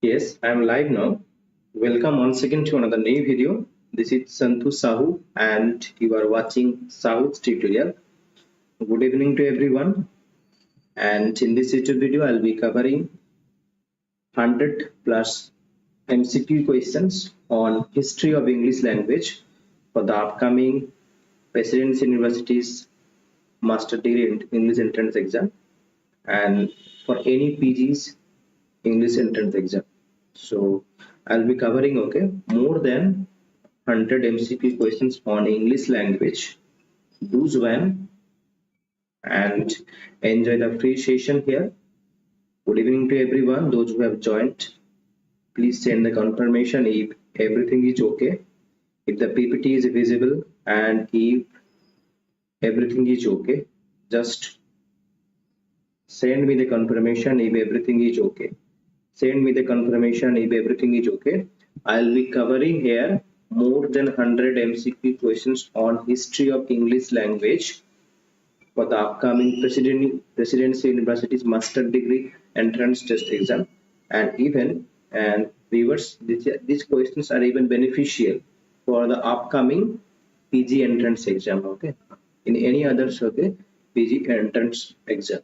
Yes, I am live now. Welcome once again to another new video. This is Santhu Sahu and you are watching Sahu's tutorial. Good evening to everyone. And in this YouTube video, I'll be covering 100 plus MCQ questions on history of English language for the upcoming Presidency University's Master Degree in English Entrance Exam and for any PG's English Entrance Exam. So I'll be covering more than 100 MCQ questions on English language. Do join and enjoy the free session here. Good evening to everyone. Those who have joined, please send the confirmation if everything is okay, if the PPT is visible, and if everything is okay. Just send me the confirmation if everything is okay. Send me the confirmation if everything is okay. I'll be covering here more than 100 MCQ questions on history of English language for the upcoming Presidency University's Master Degree Entrance Test Exam. And viewers, these questions are even beneficial for the upcoming PG Entrance Exam. Okay, in any others, PG Entrance Exam.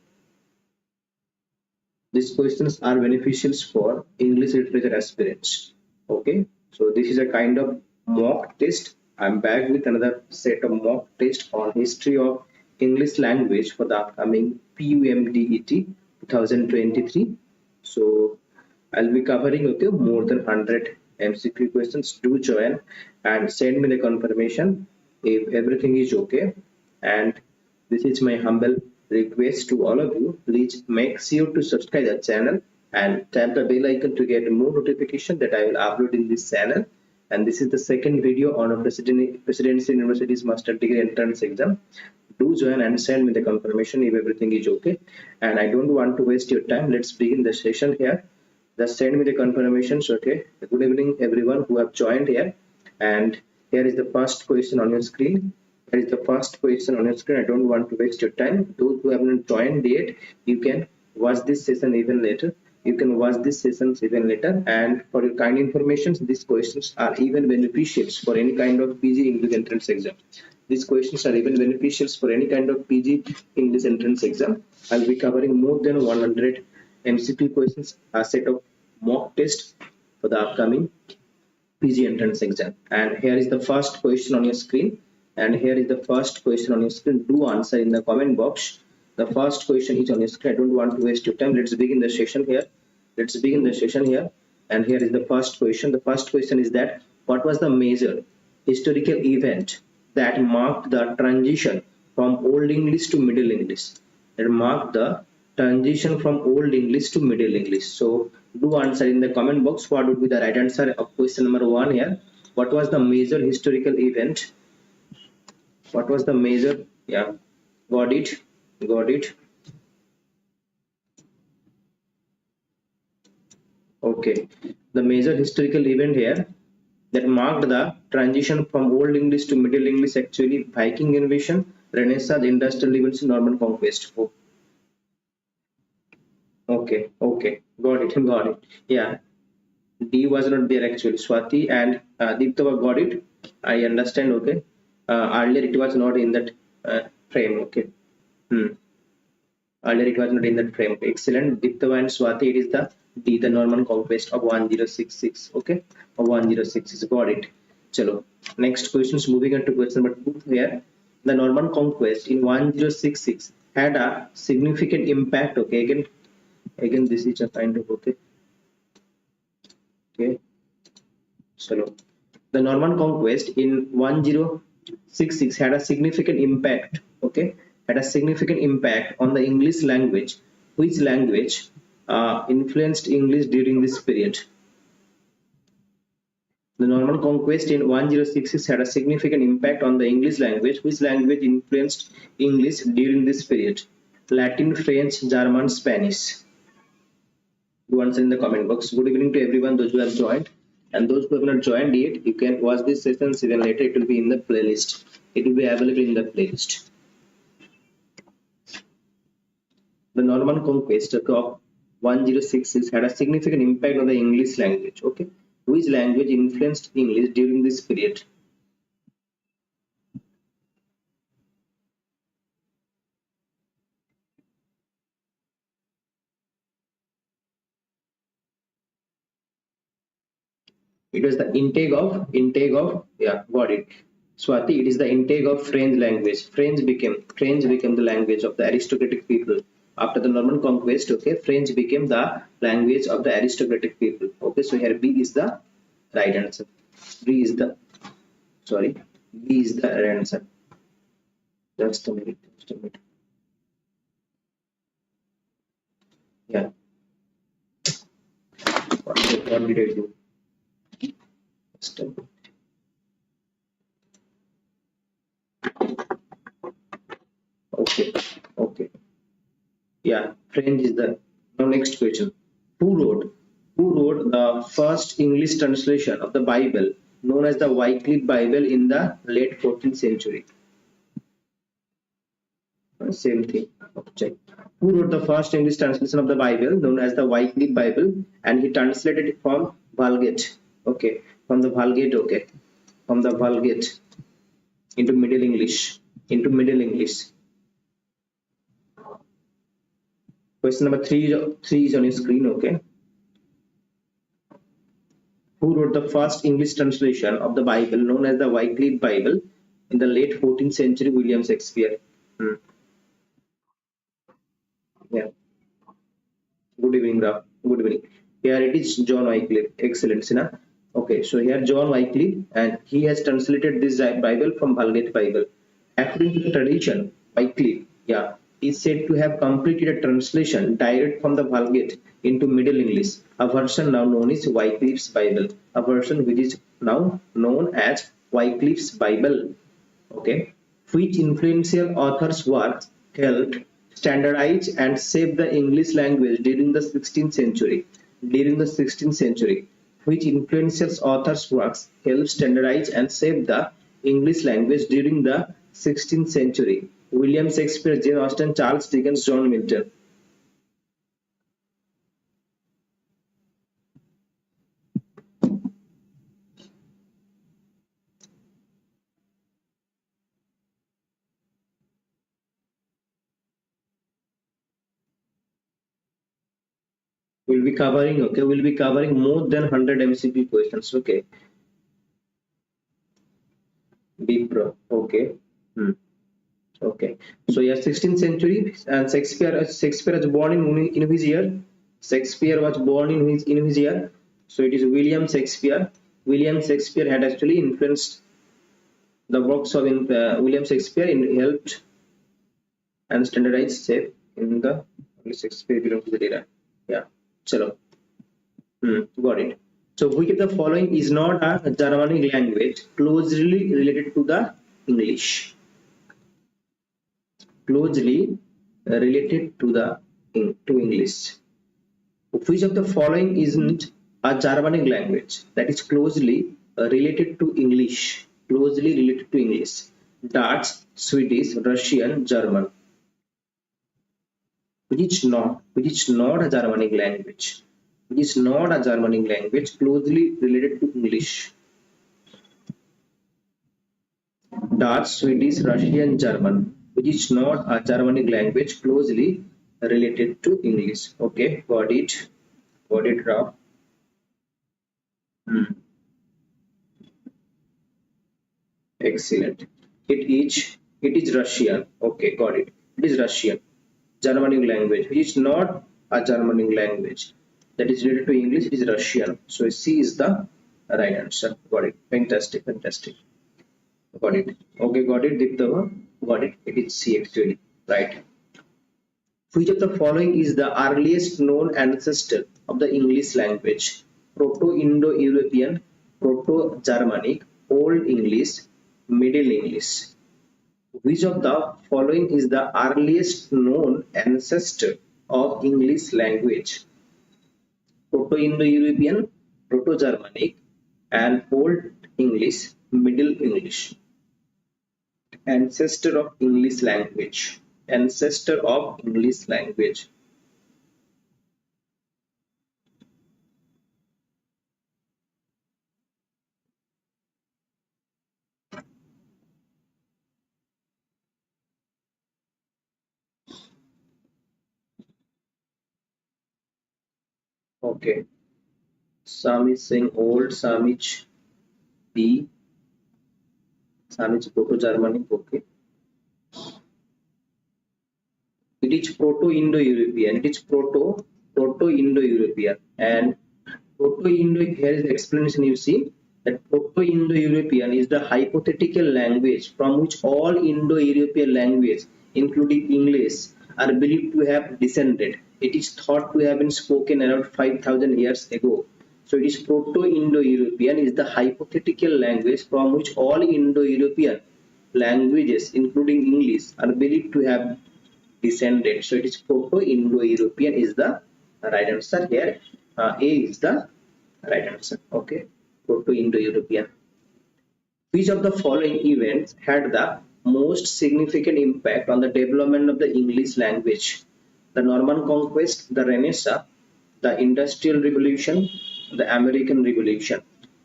These questions are beneficial for English literature aspirants. Okay, so this is a kind of mock test. I'm back with another set of mock test on history of English language for the upcoming PUMDET 2023. So I'll be covering more than 100 MCQ questions. Do join and send me the confirmation if everything is okay. And this is my humble request to all of you. Please make sure to subscribe the channel and tap the bell icon to get more notification that I will upload in this channel. And this is the second video on a Presidency University's Master Degree Entrance Exam. Do join and send me the confirmation if everything is okay. And I don't want to waste your time. Let's begin the session here. Just send me the confirmations. Okay. Good evening everyone who have joined here. And here is the first question on your screen. Here is the first question on your screen. I don't want to waste your time. Those who have not joined yet, you can watch this session even later. You can watch these sessions even later. And for your kind information, these questions are even beneficial for any kind of PG English entrance exam. These questions are even beneficial for any kind of PG English entrance exam. I'll be covering more than 100 MCQ questions, a set of mock test for the upcoming PG entrance exam. And here is the first question on your screen. And here is the first question on your screen. Do answer in the comment box. The first question is on your screen. I don't want to waste your time. Let's begin the session here. Let's begin the session here. And here is the first question. The first question is that what was the major historical event that marked the transition from Old English to Middle English? That marked the transition from Old English to Middle English. So do answer in the comment box. What would be the right answer of question number 1 here? What was the major historical event? What was the major? Yeah, got it. Okay, the major historical event here that marked the transition from Old English to Middle English, actually Viking invasion, Renaissance, industrial events, Norman conquest. Oh. Okay, got it. Yeah, D was not there actually. Swati and Deeptava got it. I understand. Okay. Earlier it was not in that frame. Okay. Earlier it was not in that frame. Excellent. Deeptava and Swati, it is the D, the Norman conquest of 1066. Okay, of 1066. Got it. Chalo. Next questions. Moving on to question number 2 here. The Norman conquest in 1066 had a significant impact. Okay. Again, this is a kind of okay. Chalo. The Norman conquest in 1066 had a significant impact. Okay. Had a significant impact on the English language. Which language influenced English during this period? The Norman conquest in 1066 had a significant impact on the English language. Which language influenced English during this period? Latin, French, German, Spanish. Do answer in the comment box. Good evening to everyone, those who have joined. And those who have not joined yet, you can watch this session even later. It will be in the playlist. It will be available in the playlist. The Norman conquest of 1066 had a significant impact on the English language. Okay, which language influenced English during this period? It was the intake of yeah, got it. Swati, it is the intake of French language. French became the language of the aristocratic people after the Norman conquest. Okay, French became the language of the aristocratic people. Okay, so here B is the right answer. B is the sorry, B is the right answer. Just a minute. Just a minute. Yeah, what did I do? Just a minute. Okay, okay. Yeah, French is the now next question. Who wrote who wrote the first English translation of the Bible known as the Wycliffe Bible in the late 14th century? Same thing. Check. Who wrote the first English translation of the Bible known as the Wycliffe Bible, and he translated it from Vulgate. Okay, from the Vulgate. Okay, from the Vulgate into Middle English. Into Middle English. Question number three is on your screen. Okay. Who wrote the first English translation of the Bible known as the Wycliffe Bible in the late 14th century? William Shakespeare. Hmm. Yeah. Good evening, Raf. Good evening. Here it is John Wycliffe. Excellent, Sina. Okay, so here John Wycliffe, and he has translated this Bible from Vulgate Bible. According to the tradition, Wycliffe, yeah, is said to have completed a translation direct from the Vulgate into Middle English, a version now known as Wycliffe's Bible, a version which is now known as Wycliffe's Bible. Okay, which influential author's works helped standardize and shape the English language during the 16th century? During the 16th century, which influential author's works helped standardize and shape the English language during the 16th century? William Shakespeare, Jane Austen, Charles Dickens, John Milton. We'll be covering, okay, we'll be covering more than 100 MCQ questions. Okay, B Pro. Okay. Okay, so yeah, 16th century, and Shakespeare was born in which year? Shakespeare was born in his year. So it is William Shakespeare. William Shakespeare had actually influenced the works of William Shakespeare in helped and standardized shape in the Shakespeare belongs to the data. Yeah, chalo. Got it. So which of the following is not a Germanic language closely related to the English? Closely related to the to English. Which of the following isn't a Germanic language that is closely related to English? Closely related to English. Dutch, Swedish, Russian, German. Which is not a Germanic language. Which is not a Germanic language closely related to English. Dutch, Swedish, Russian, German, which is not a Germanic language closely related to English. Okay, got it. Got it, Raf. Excellent. It is Russian. Okay, got it. It is Russian. Germanic language, which is not a Germanic language that is related to English, is Russian. So C is the right answer. Got it. Fantastic, fantastic. Got it. Okay, got it, Diptava. Got it. It is C actually. Right. Which of the following is the earliest known ancestor of the English language? Proto-Indo-European, Proto-Germanic, Old English, Middle English. Which of the following is the earliest known ancestor of English language? Proto-Indo-European, Proto-Germanic, and Old English, Middle English. Ancestor of English language. Ancestor of English language. Okay. Some is saying old, some is B, some is Proto-Germanic. Okay. It is Proto-Indo-European. It is Proto-Indo-European. And Proto-Indo, here is the explanation you see that Proto-Indo-European is the hypothetical language from which all Indo-European languages, including English, are believed to have descended. It is thought to have been spoken around 5,000 years ago. So it is Proto-Indo-European is the hypothetical language from which all Indo-European languages, including English, are believed to have descended. So it is Proto-Indo-European is the right answer here. A is the right answer. Okay, Proto-Indo-European. Which of the following events had the most significant impact on the development of the English language? The Norman Conquest, the Renaissance, the Industrial Revolution, the American Revolution.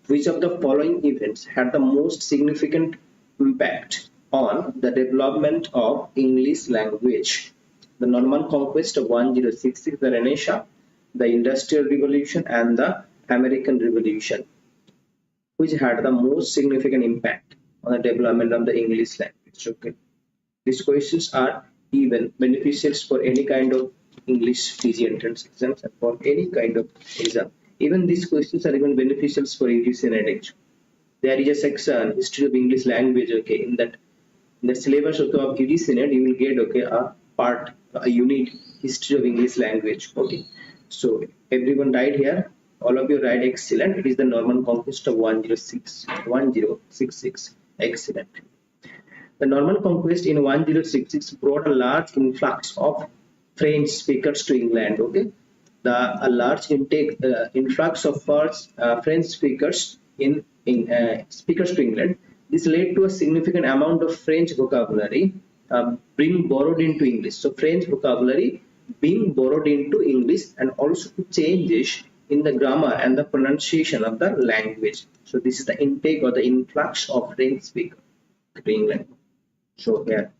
Which of the following events had the most significant impact on the development of English language? The Norman Conquest of 1066, the Renaissance, the Industrial Revolution, and the American Revolution. Which had the most significant impact on the development of the English language? Okay. These questions are even beneficial for any kind of English PG entrance exams and for any kind of exam. Even these questions are even beneficial for UGC and EDX. There is a section history of English language. Okay, in that in the syllabus of UGC and you will get okay a unit history of English language. Okay, so everyone write here. All of you write excellent. It is the Norman Conquest of 1066. Excellent. The Norman Conquest in 1066 brought a large influx of French speakers to England. Okay, a large influx of French speakers speakers to England. This led to a significant amount of French vocabulary being borrowed into English. So French vocabulary being borrowed into English and also to changes in the grammar and the pronunciation of the language. So this is the intake or the influx of French speakers to England. So here,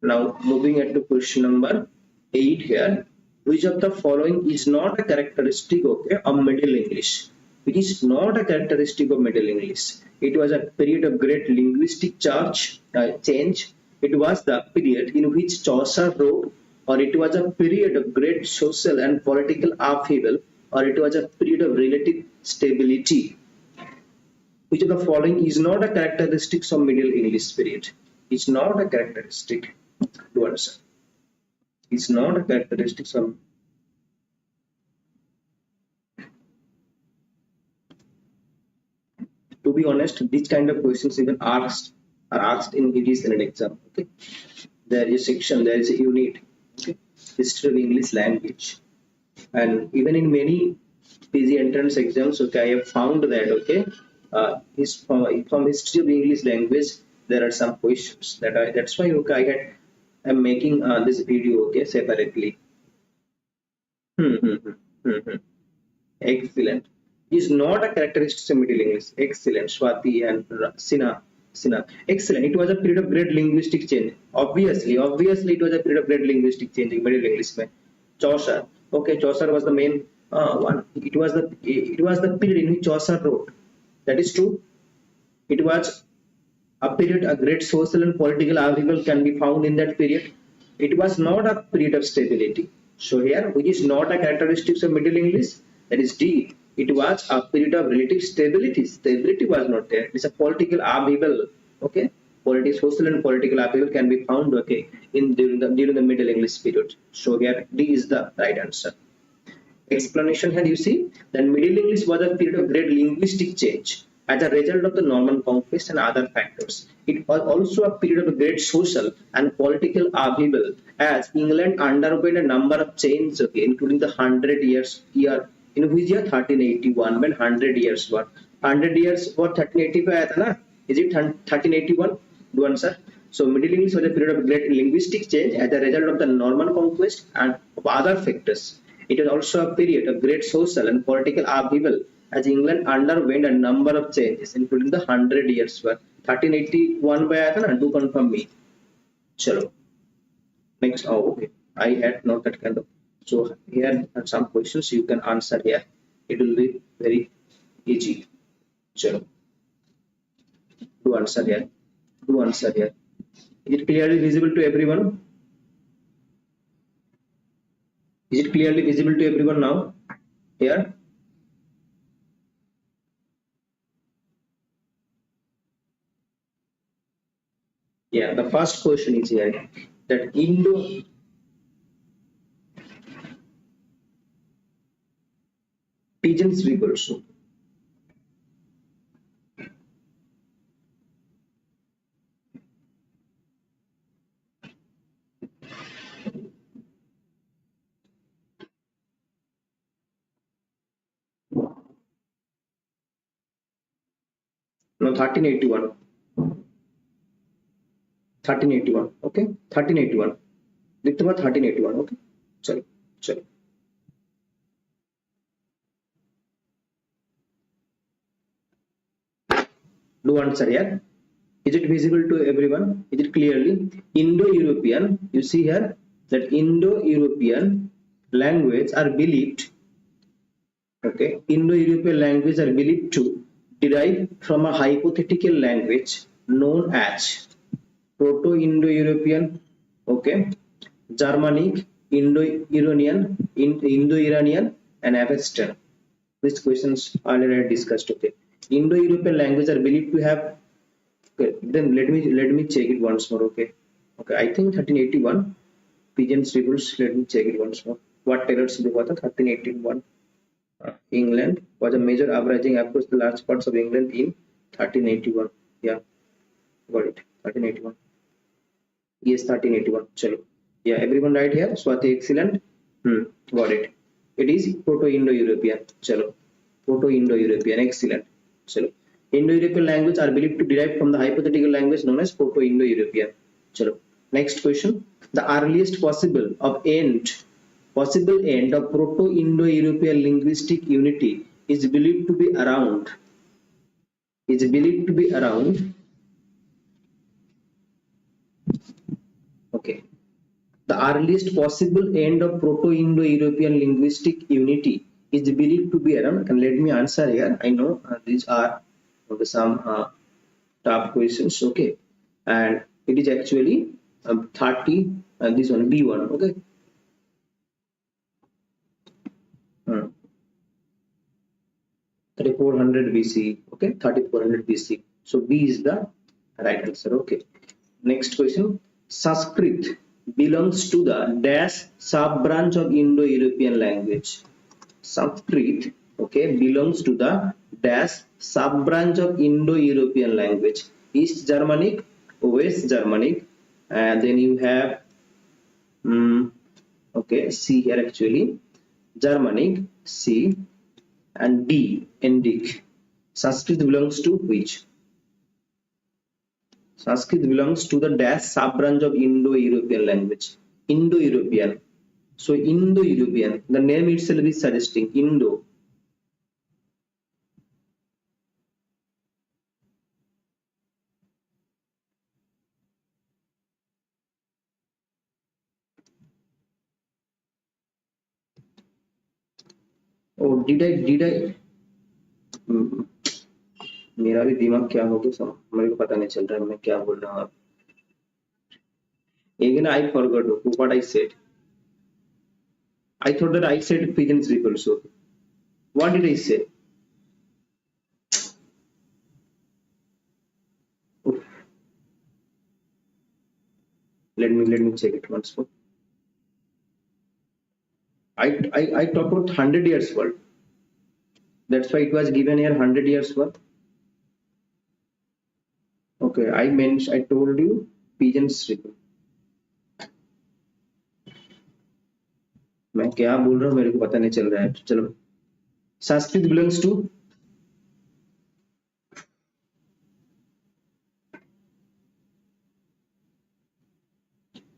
now moving into question number 8 here. Which of the following is not a characteristic of Middle English? Which is not a characteristic of Middle English? It was a period of great linguistic change. It was the period in which Chaucer wrote, or it was a period of great social and political upheaval, or it was a period of relative stability. Which of the following is not a characteristic of Middle English period? It's not a characteristic. To answer. It's not a characteristic of. To be honest, these kind of questions even are asked in UGC and exam. Okay, there is a section, there is a unit. Okay, history of English language, and even in many PG entrance exams. Okay, I have found that okay, from history of English language there are some questions that's why okay I'm making this video okay separately. Excellent. Is not a characteristic of Middle English. Excellent. Swati and Sina. Excellent. It was a period of great linguistic change. Obviously, it was a period of great linguistic change in Middle English. Chaucer. Okay, Chaucer was the main one. It was the period in which Chaucer wrote. That is true. It was a period, a great social and political upheaval can be found in that period. It was not a period of stability. So here, which is not a characteristic of Middle English, that is D. It was a period of relative stability. Stability was not there. It's a political upheaval. Okay, social and political upheaval can be found okay during the Middle English period. So here, D is the right answer. Explanation here you see that Middle English was a period of great linguistic change as a result of the Norman Conquest and other factors. It was also a period of great social and political upheaval as England underwent a number of changes, okay, including the 100 years year in which year 1381 when 100 years were 100 years for 1385 is it 1381? Do answer. So Middle English was a period of great linguistic change as a result of the Norman Conquest and of other factors. It was also a period of great social and political upheaval as England underwent a number of changes, including the 100 years war. 1381 by Athena, do confirm me. Chalo. Next, oh, okay. I had not that kind of. So here are some questions you can answer here. it will be very easy. Chalo, do answer here. Do answer here. Is it clearly visible to everyone? Is it clearly visible to everyone now? Here? Yeah, the first question is here that Indo pigeons reverse. No, 1381. 1381. Okay, 1381. लिखते बाद 1381. Okay, चलो चलो. Do answer here. Is it visible to everyone? Is it clearly? Indo-European, you see here that Indo-European language are believed, okay, Indo-European language are believed to derive from a hypothetical language known as Proto-Indo-European, okay, Germanic, Indo-Iranian, and Avestan. These questions already discussed. Okay, Indo-European language are believed to have. Okay, then let me check it once more. Okay, okay. I think 1381 pigeons revolts. Let me check it once more. What Taylor's book was 1381. England was a major uprising across the large parts of England in 1381. Yeah, got it. 1381. Yes, 1381. Chalo. Yeah, everyone right here. Swati, excellent. Got it. It is Proto-Indo-European. Chalo. Proto-Indo-European. Excellent. Chalo. Indo-European language are believed to derive from the hypothetical language known as Proto-Indo-European. Chalo. Next question. The earliest possible end of Proto-Indo-European linguistic unity is believed to be around. Okay. The earliest possible end of Proto-Indo-European linguistic unity is believed to be around. And let me answer here. I know these are some tough questions. Okay, and it is actually 30. This one B1. Okay. 3400 BC. Okay, 3400 BC. So B is the right answer. Okay. Next question. Sanskrit belongs to the dash sub branch of Indo-European language. Sanskrit, okay, belongs to the dash sub branch of Indo-European language. East Germanic, West Germanic, and then you have okay, C here actually, Germanic, C, and D, Indic. Sanskrit belongs to which? Sanskrit belongs to the dash sub-branch of Indo-European language. Indo-European. So Indo-European, the name itself is suggesting Indo. Oh, did I? मेरा भी दिमाग क्या हो गया मेरे को पता नहीं चल रहा है मैं क्या बोल रहा हूँ again I forgot what I said. I thought that I said pigeons people. So what did I say? Oof. Let me check it once more. I talked about 100 years world. That's why it was given here 100 years worth. Okay, I told you pigeons people. मैं क्या बोल रहा हूँ मेरे को पता नहीं चल रहा है चलो संस्कृत बिलोंग्स टू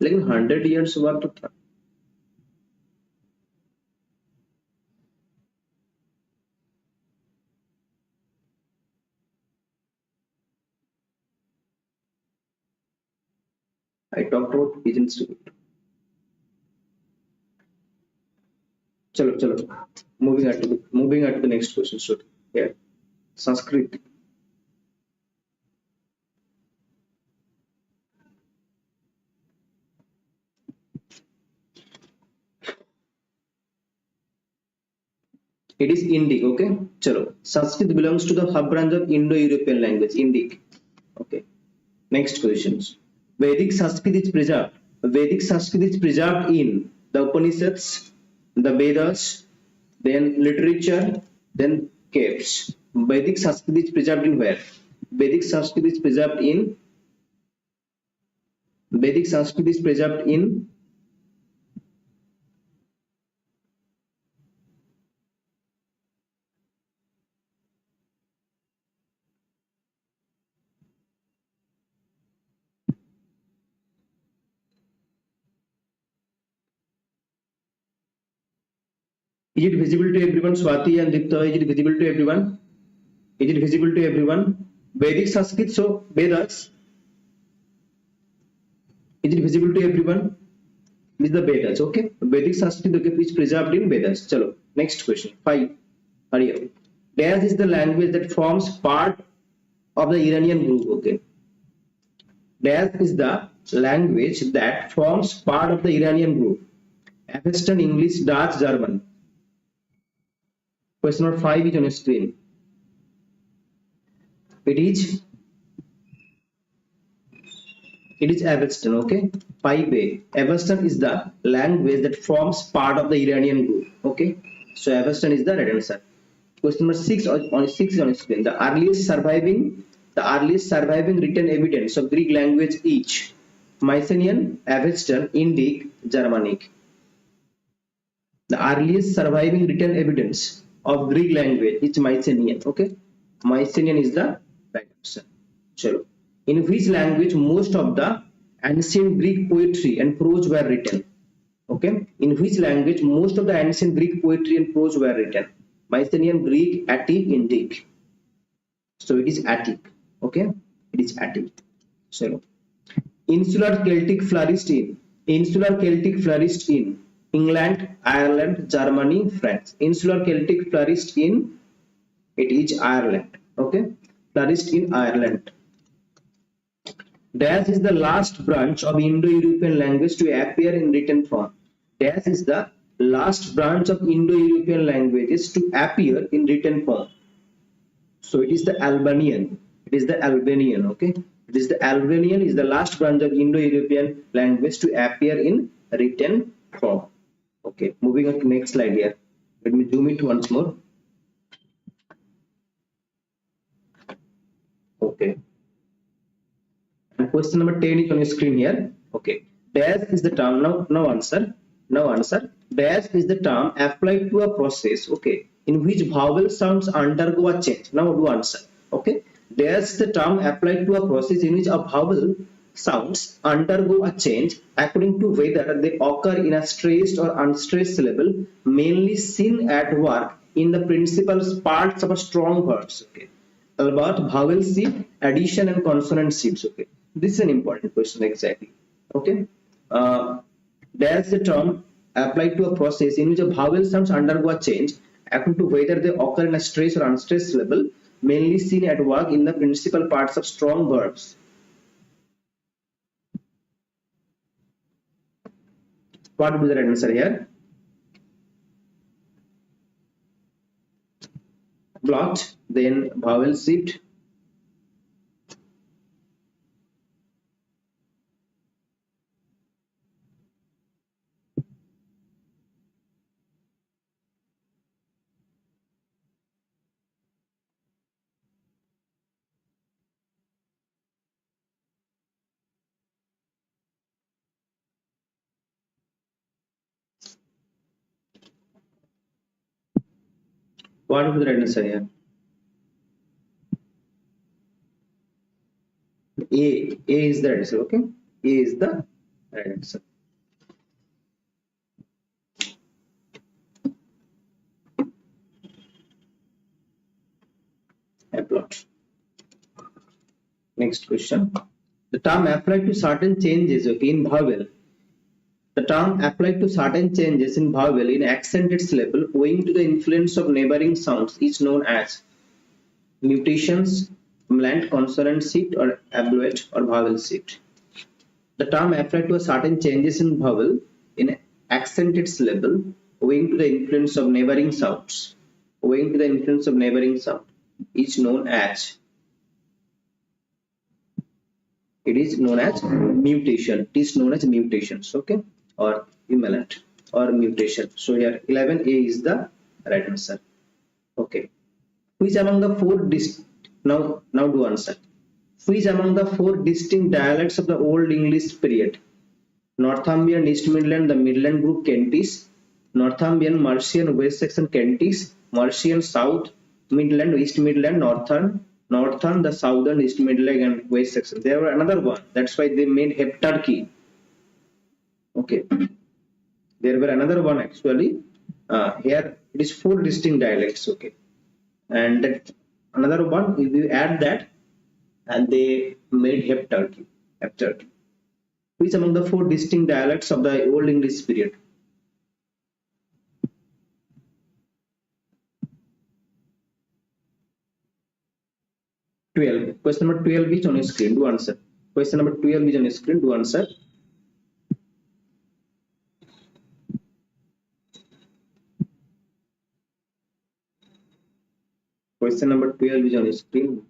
लेकिन 100 years हुआ तो था I talked about pigeons people. चलो चलो moving on to the next question. So here Sanskrit. It is Indic. Okay, chalo. Sanskrit belongs to the sub branch of Indo-European language, Indic. Okay, next questions. Vedic Sanskrit is preserved. Vedic Sanskrit is preserved in the Upanishads, the Vedas, then literature, then caves. Vedic Sanskrit is preserved in where? Vedic Sanskrit is preserved in Vedic Sanskrit is preserved in Is it visible to everyone? Swati and Dipta, is it visible to everyone? Is it visible to everyone? Vedic Sanskrit, so Vedas. Is it visible to everyone? Is the Vedas, okay? Vedic Sanskrit, okay, is preserved in Vedas. Chalo, next question. 5. Hurry up. Dash is the language that forms part of the Iranian group, okay? Dash is the language that forms part of the Iranian group. Avestan, English, Dutch, German. Question number 5 is on your screen. It is Avestan, okay? 5A. Avestan is the language that forms part of the Iranian group, okay? So Avestan is the right answer. Question number 6 on 6 is on your screen. The earliest surviving written evidence of Greek language is Mycenaean, Avestan, Indic, Germanic. The earliest surviving written evidence of Greek language is Mycenaean, okay? Mycenaean is the right answer. Chalo. In which language most of the ancient Greek poetry and prose were written? Okay, in which language most of the ancient Greek poetry and prose were written? Mycenaean, Greek, Attic, Indic. So it is Attic. Okay, it is Attic. So Insular Celtic flourished in England, Ireland, Germany, France. Insular Celtic flourished in, it is Ireland. Okay, flourished in Ireland. Dash is the last branch of Indo-European language to appear in written form. Dash is the last branch of Indo-European languages to appear in written form. So it is the Albanian. It is the Albanian. Okay, it is the Albanian is the last branch of Indo-European language to appear in written form. Okay, moving on to next slide here. Let me zoom it once more. Okay. And question number 10 is on your screen here. Okay. Dash is the term. Now answer. Dash is the term applied to a process. Okay. In which vowel sounds undergo a change. Now do answer. Okay. Dash is the term applied to a process in which a vowel sounds undergo a change according to whether they occur in a stressed or unstressed syllable, mainly seen at work in the principal parts of a strong words. Okay. About vowel shift, addition and consonant shifts. Okay. This is an important question exactly. Okay. There's the term applied to a process in which a vowel sounds undergo a change according to whether they occur in a stressed or unstressed syllable, mainly seen at work in the principal parts of strong verbs. What would be the right answer here? Blocked, then vowel shift. What would be the right answer here? A is the right answer. Okay, A is the right answer. Applaud. Next question. The term applied to certain changes, okay, in vowel. The term applied to certain changes in vowel in accented syllable owing to the influence of neighboring sounds is known as mutations, mlant, consonant shift, or abluate or vowel shift. The term applied to a certain changes in vowel in accented syllable owing to the influence of neighboring sounds. Owing to the influence of neighboring sound is known as mutation. It is known as mutations, okay, or equivalent or mutation. So here 11A is the right answer. Okay. Which among the four now do answer. Which among the four distinct dialects of the Old English period? Northumbrian, East Midland, the Midland group Kentish, Northumbrian, Mercian, West Saxon Kentish, Mercian, South Midland, East Midland, Northern, the Southern, East Midland, and West Saxon. There were another one. That's why they made heptarchy. Okay. There were another one actually. Here it is four distinct dialects. Okay. And that another one, if you add that, and they made heptarchy. Which among the four distinct dialects of the Old English period? Question number 12 is on your screen. Do answer. Question number 12 is on your screen. Do answer. Question number 12 is on your screen.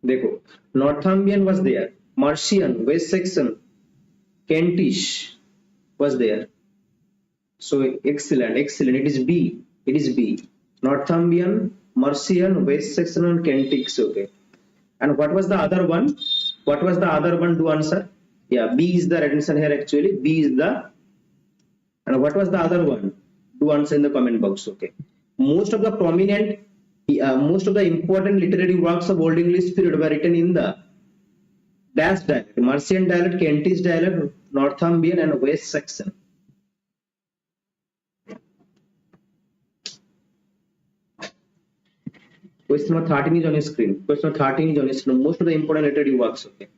देखो, Northumbrian was there, Mercian, West Saxon, Kentish was there. So excellent. It is B. Northumbrian, Mercian, West Saxon, and Kentish. Okay. And what was the other one? Do answer. Yeah, B is the right answer here actually. B is the. And what was the other one? Do answer in the comment box. Okay. Most of the important literary works of Old English period were written in the dash dialect, Mercian dialect, Kentish dialect, Northumbrian, and West Saxon. Question number 13 is on your screen. Question number 13 is on your screen. Most of the important literary works. Okay.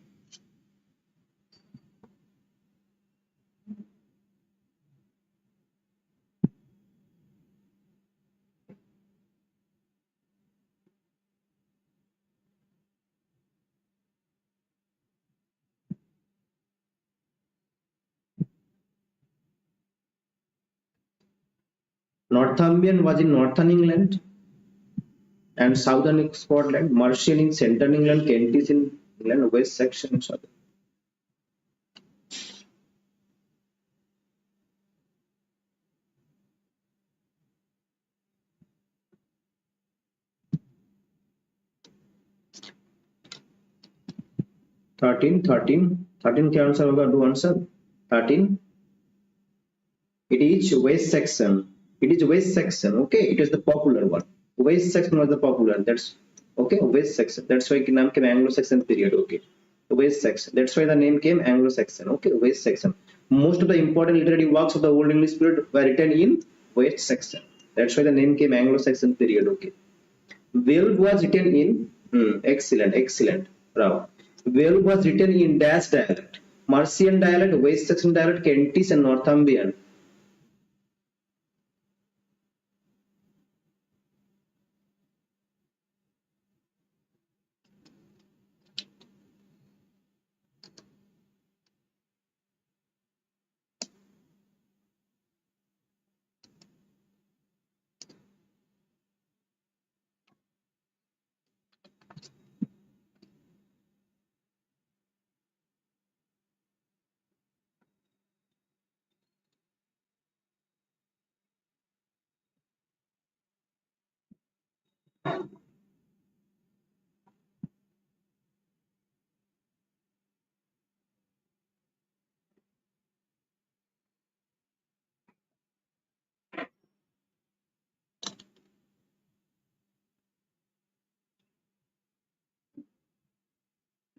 Northumbrian was in northern England and southern Scotland, Mercian in central England, Kentish in England, West Saxon in southern. Thirteen क्या answer होगा? Do answer. 13. It is West Saxon. Okay, it is the popular one. West Saxon was the popular. That's okay. West Saxon. That's why the name came Anglo-Saxon period. Okay. West Saxon. That's why the name came Anglo-Saxon. Okay. West Saxon. Most of the important literary works of the Old English period were written in West Saxon. That's why the name came Anglo-Saxon period. Okay. Beowulf was written in. Excellent. Bravo. Beowulf was written in dash dialect, Mercian dialect, West Saxon dialect, Kentish, and Northumbrian.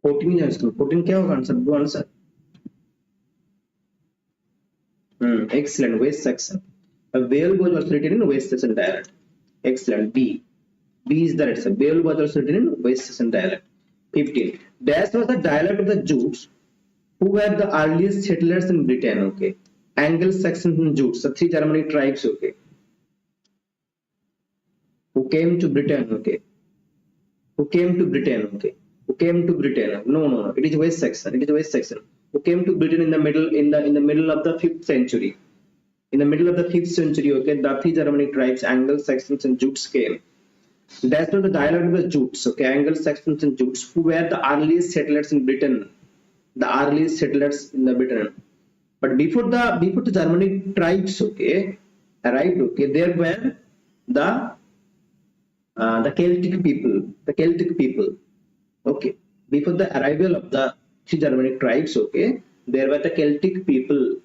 Fourteen क्या होगा answer? दो answer. Excellent. West Saxon. Beowulf was also written in West Saxon dialect. Excellent. B is the right answer. Beowulf was also written in West Saxon dialect. 15. Dash was the dialect of the Jutes Who were the earliest settlers in Britain? Okay. Anglo-Saxons and Jutes, the three Germanic tribes. Okay. Who came to Britain? Okay. Who came to Britain? Okay. Who came to Britain? No, no, no. It is West Saxon. It is West Saxon. Who came to Britain in the middle of the 5th century? In the middle of the 5th century, okay, the three Germanic tribes, Anglo-Saxons and Jutes came. That's not the dialect of the Jutes, okay, Anglo-Saxons and Jutes, who were the earliest settlers in Britain, the earliest settlers in the Britain. But before the Germanic tribes, okay, arrived, okay, there were the Celtic people, okay. Before the arrival of the three Germanic tribes, okay, there were the Celtic people.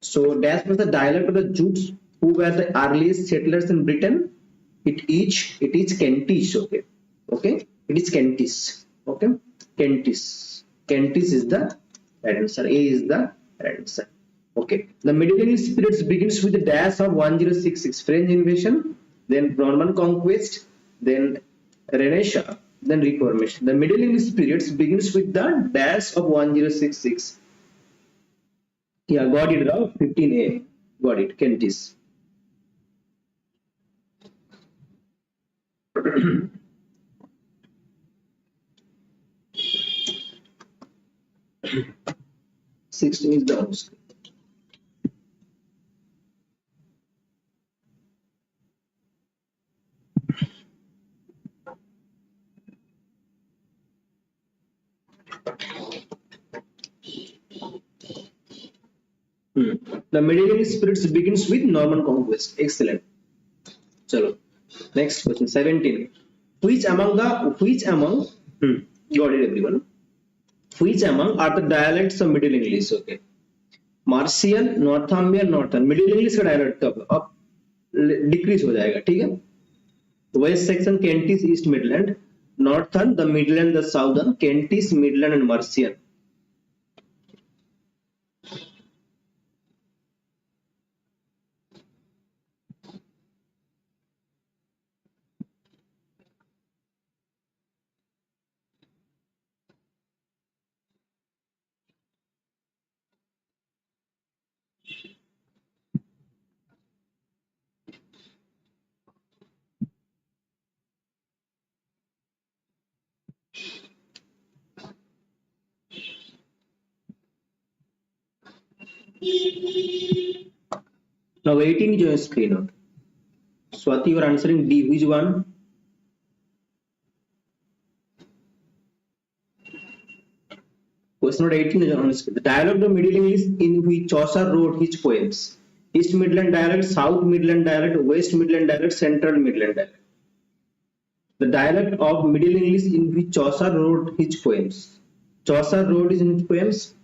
So that was the dialect of the Jutes, who were the earliest settlers in Britain. It is Kentish, okay, okay. It is Kentish, okay. Kentish is the right answer. A is the right answer. Okay. The Middle English periods begins with the dash of 1066, French invasion, then Norman conquest, then Renaissance, then Reformation. The Middle English periods begins with the dash of 1066. Yeah, got it now. 15A. Got it. Kentish. Sixteen is down. The Middle English periods begins with Norman conquest. Excellent. Chalo. Next question. 17. Which among got it everyone? Which among are the dialects of Middle English? Okay. Martian, Northumbrian, Northern. Middle English का dialect अब decrease हो जाएगा, ठीक है? West section Kentish, East Midland, Northern the Midland, the Southern Kentish, Midland and Mercian. Now 18 is your screen. Okay. Swati, you are answering D. Which one? Question number 18 is on screen. The dialect of Middle English in which Chaucer wrote his poems. East Midland dialect, South Midland dialect, West Midland dialect, Central Midland dialect. The dialect of Middle English in which Chaucer wrote his poems. Chaucer wrote his poems.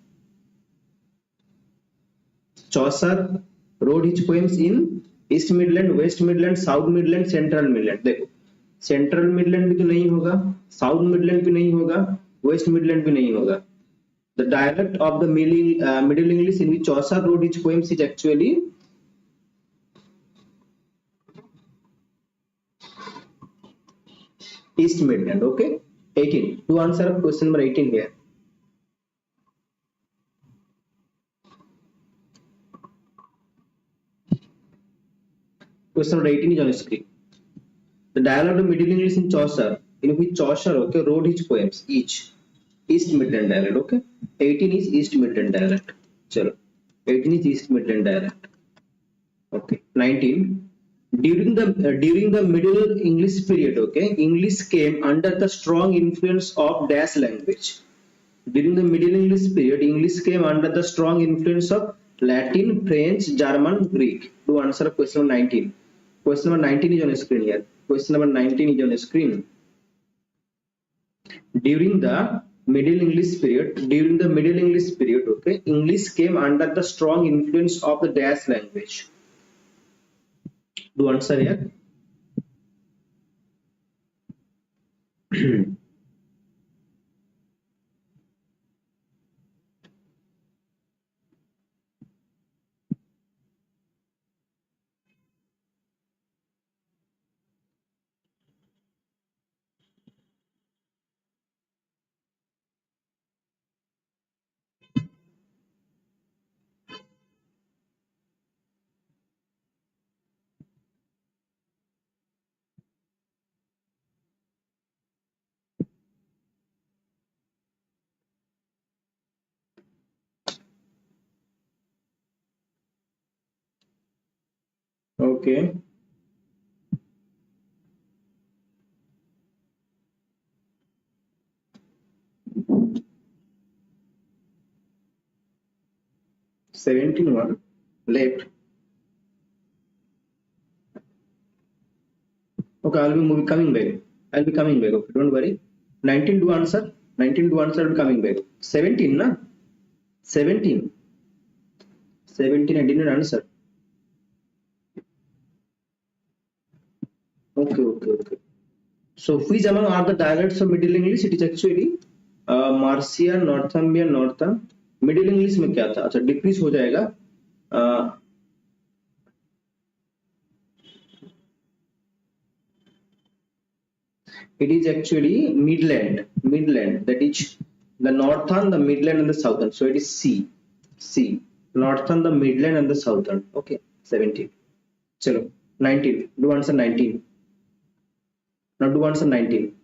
Chaucer wrote his poems in East Midland, West Midland, South Midland, Central Midland. देखो Central Midland भी तो नहीं होगा, South Midland भी नहीं होगा, West Midland भी नहीं होगा. The dialect of the Middle English in which Chaucer wrote his poems is actually East Midland. Okay. 18. To answer question number 18 here. Question number 18 is on the screen. The dialect of Middle English in Chaucer, in which Chaucer, okay, wrote his poems, each East Midland dialect. Okay. 18 is East Midland dialect. Chalo. 18 is East Midland dialect. Okay. 19. During the Middle English period, okay, English came under the strong influence of dash language. During the Middle English period, English came under the strong influence of Latin, French, German, Greek. To answer question number 19. Question number 19 is on the screen here. Question number 19 is on the screen. During the Middle English period, okay, English came under the strong influence of the dash language. Do answer here. Okay. One left. Okay, I'll be moving coming back. I'll be coming back. Okay, don't worry. 19 to answer. 19 to answer. I'll be coming back. 17, na? 17. 17 I didn't answer. Okay, okay, okay. So which among are the dialects of Middle English? It is actually Marcian, Northumbrian, Northern. Middle English में क्या था? अच्छा decrease हो जाएगा. It is actually Midland. That is the Northern, the Midland, and the Southern. So it is C. Northern, the Midland, and the Southern. Okay, 17. Chalo, 19. Do answer 19. Now do answer 19.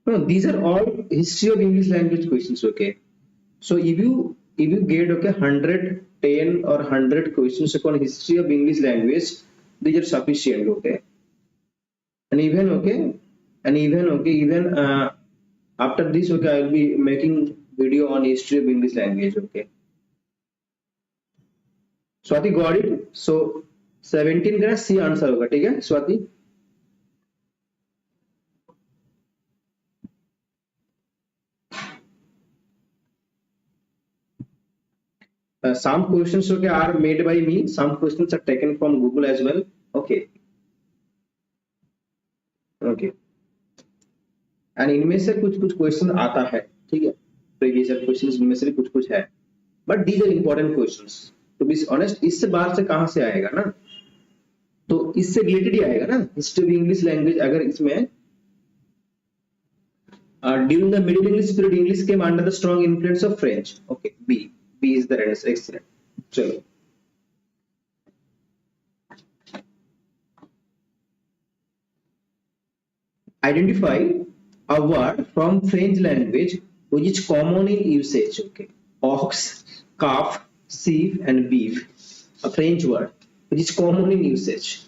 No, these are all history of English language questions. Okay, so if you get okay 110 or 100 questions on history of English language, these are sufficient. Okay, and even after this, okay, I will be making video on history of English language. Okay, Swati got it. So 17 का C answer होगा. ठीक है Swati. Some questions okay are made by me. Some questions are taken from Google as well. Okay. Okay. And इनमें से कुछ question आता है. ठीक है. प्रीवियस क्वेश्चंस इनमें से भी कुछ है. But these are important questions. To be honest, इससे बाहर से कहाँ से आएगा ना? तो इससे रिलेटेड ही आएगा ना. हिस्ट्री ऑफ इंग्लिश लैंग्वेज अगर इसमें during the Middle English period, English came under the strong influence of French. Okay, B is the answer. Excellent. चलो. Identify a word from French language which is common in usage. Okay, ox, calf, sheep, and beef. A French word which is common in usage.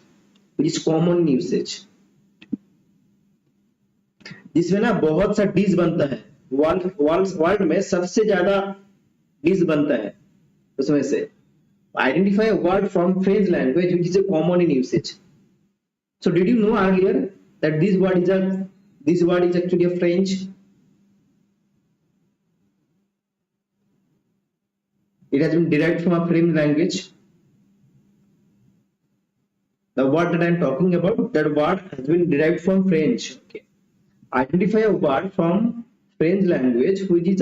जिसमें ना बहुत सा dish बनता है. World में सबसे ज्यादा डिश बनता है उसमें से. Identify a word from French language which is a common in usage. So did you know earlier that this word is actually a French? It has been derived from a French language. The word that I am talking about, that word has been derived from French. Okay. Identify a word from French language which is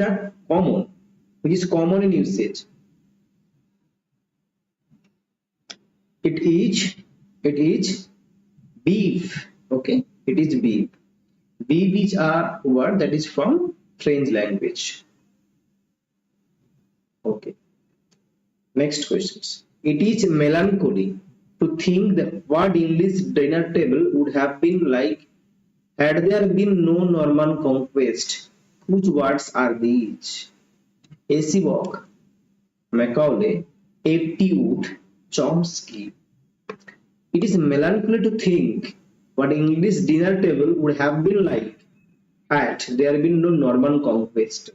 common in usage. It is beef. Okay, it is beef. Beef is a word that is from French language. Okay. Next questions. It is melancholy to think that what English dinner table would have been like had there been no Norman conquest. Which words are these? A.C. Walk, Macaulay, A.T. Wood, Chomsky. It is melancholy to think what English dinner table would have been like had there been no Norman conquest.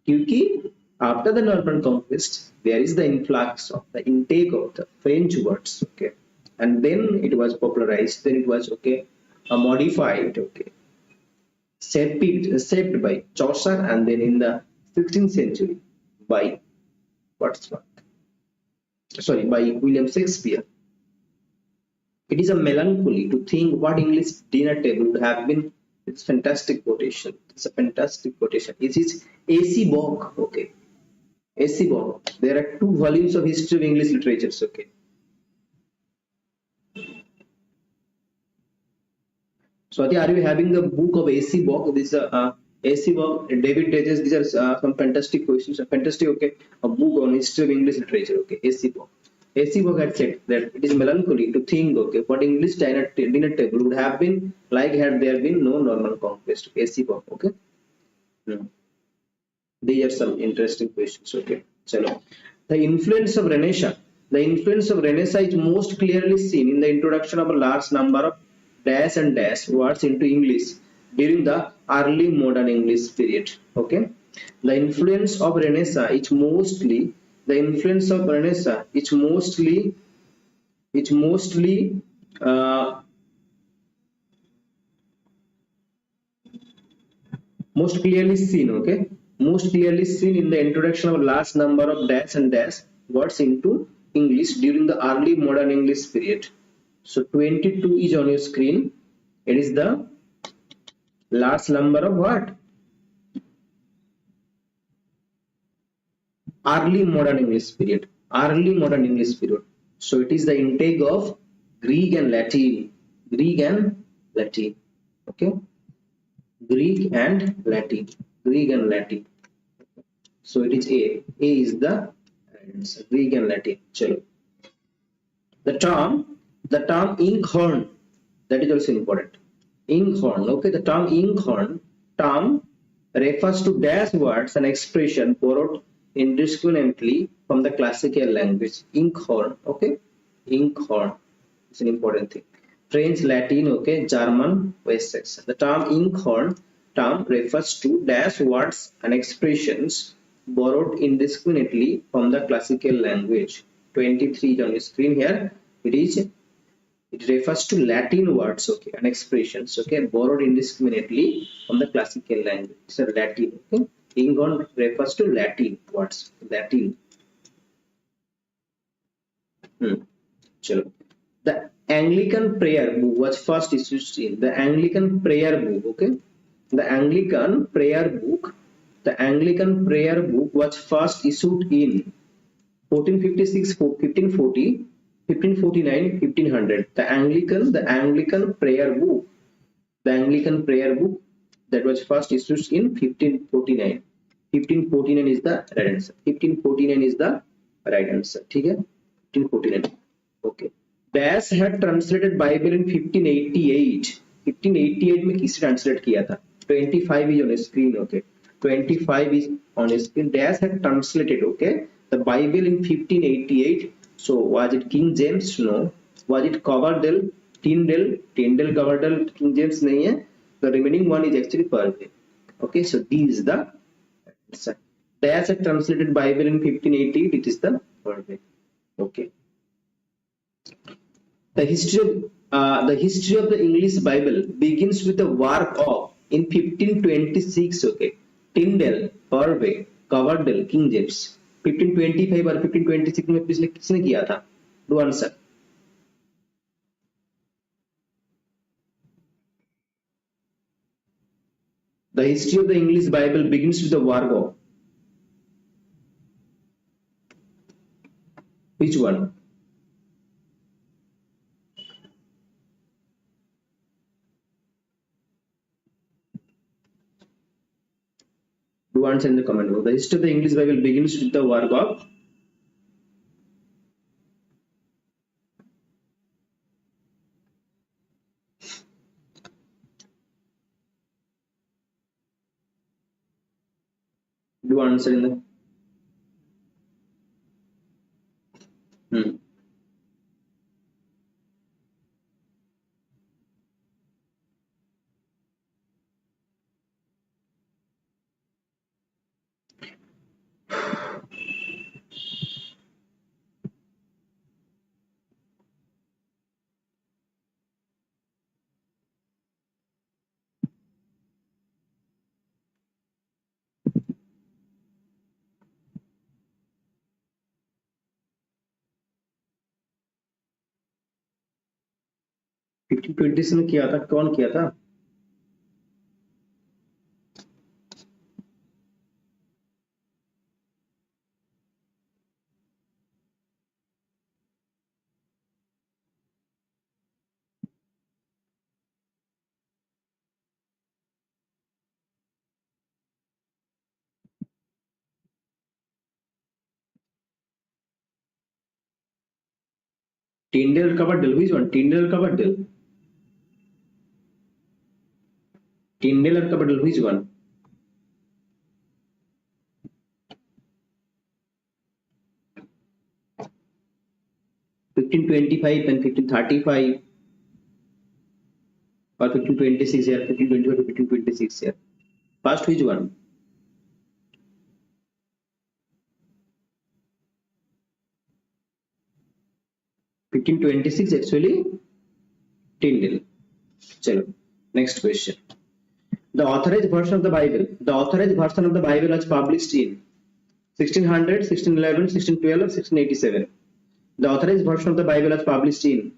क्योंकि after the Norman conquest there is the influx of the intake of the French words. Okay, and then it was popularized. Then it was okay. Modified, okay, shaped by Chaucer, and then in the 16th century by William Shakespeare. It is a melancholy to think what English dinner table would have been. It's fantastic quotation. It's a fantastic quotation. It is A.C. Bock. Okay, A.C. Bock. There are 2 volumes of history of English literature. Okay. Swati, are you having the book of A.C. Bock? This A.C. Bock, David Dages. These are some fantastic questions. Fantastic, okay. A book on history of English literature. Okay, A.C. Bock. AC Bog had said that it is melancholy to think, okay, what English dinner table would have been like had there been no normal conquest. AC Bog, okay. Hmm. These are some interesting questions, okay. Chalo. The influence of Renaissance. The influence of Renaissance is most clearly seen in the introduction of a large number of dash and dash words into English during the early modern English period. Okay, the influence of Renaissance is mostly the influence of Renaissance is mostly uh, most clearly seen, okay, most clearly seen in the introduction of a large number of dash and dash words into English during the early modern English period. So 22 is on your screen. It is the large number of what? Early modern English period. Early modern English period. So it is the intake of Greek and Latin. Greek and Latin, okay. Greek and Latin. Greek and Latin. So it is A. A is the answer. Greek and Latin. Chalo. The term inkhorn, that is also important. Inkhorn, okay. The term inkhorn term refers to dash words and expression borrowed indiscriminately from the classical language. Inkhorn, okay. Inkhorn is an important thing. French, Latin, okay, German, West Saxon. The term inkhorn term refers to dash words and expressions borrowed indiscriminately from the classical language. 23 on the screen here. It refers to Latin words, okay, and expressions, okay, borrowed indiscriminately from the classical language. So Latin, okay. Inkhorn refers to Latin words. Latin. Chalo. The Anglican prayer book was first issued in the Anglican prayer book, okay. The Anglican prayer book. The Anglican prayer book was first issued in 1456, 1540, 1549, 1500. The Anglican prayer book. The Anglican prayer book that was first issued in 1549. 1549 is the right answer. 1549 is the right answer. ठीक है? 1549. Okay. Dash had translated Bible in 1588. 1588 में किसने translate किया था? 25 is on the screen. Okay. 25 is on the screen. Dash had translated, okay, the Bible in 1588. So was it King James? No. Was it Coverdale? Tyndale, Coverdale, King James नहीं है. The remaining one is actually Purvey. Okay, so D is the answer. Dash had translated Bible in 1588. It is the Purvey. Okay. The history of the English Bible begins with the work of in 1526. Okay, Tyndale, Purvey, Coverdale, King James. 1525 और 1526 में पिछले किसने किया था? Do answer. The history of the English Bible begins with the work of which one? Do answer in the comment box. The history of the English Bible begins with the work of do answer in the hmm. Fifteen twenty में किया था, कौन किया था? Tyndale Coverdale. Who is one? Tyndale Coverdale. Tyndale or Coverdale. Who is one? (1525) and 1535 or 1526 here. 1525 to 1526 here. First, which one? (1526) actually Tyndale. Chalo. Next question. The authorized version of the Bible. The authorized version of the Bible was published in 1600, 1611, 1612, 1687. The authorized version of the Bible was published in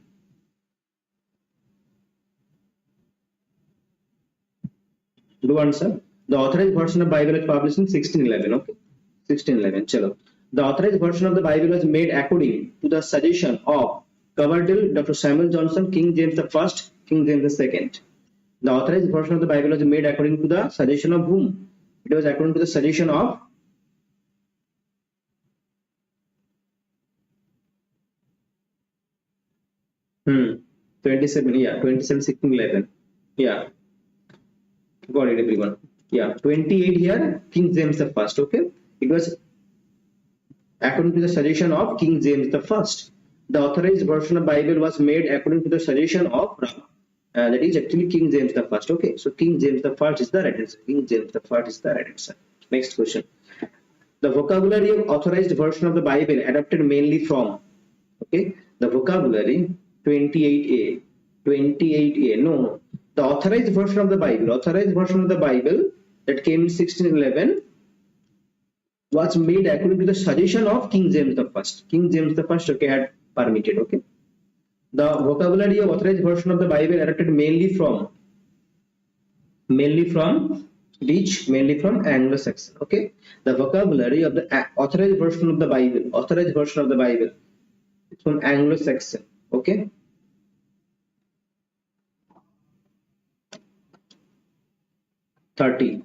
do answer. The authorized version of Bible was published in 1611. Okay, 1611. Chalo. The authorized version of the Bible was made according to the suggestion of Coverdale, Dr. Samuel Johnson, King James I, King James II. The authorized version of the Bible was made according to the suggestion of whom? It was according to the suggestion of 27, yeah, 27, 1611. Yeah, got it, everyone. Yeah, 28 here, King James I. Okay, it was according to the suggestion of King James I. The authorized version of Bible was made according to the suggestion of that is actually King James I. Okay, so King James I is the right answer. King James I is the right answer. Next question. The vocabulary of authorized version of the Bible adapted mainly from. Okay, the vocabulary 28a. 28a. No. The authorized version of the Bible. Authorized version of the Bible that came in 1611 was made according to the suggestion of King James I. King James I okay, had permitted. Okay. The vocabulary of authorized version of the Bible adapted mainly from which? Mainly from Anglo-Saxon. Okay. The vocabulary of the authorized version of the Bible. Authorized version of the Bible from Anglo-Saxon. Okay. (30)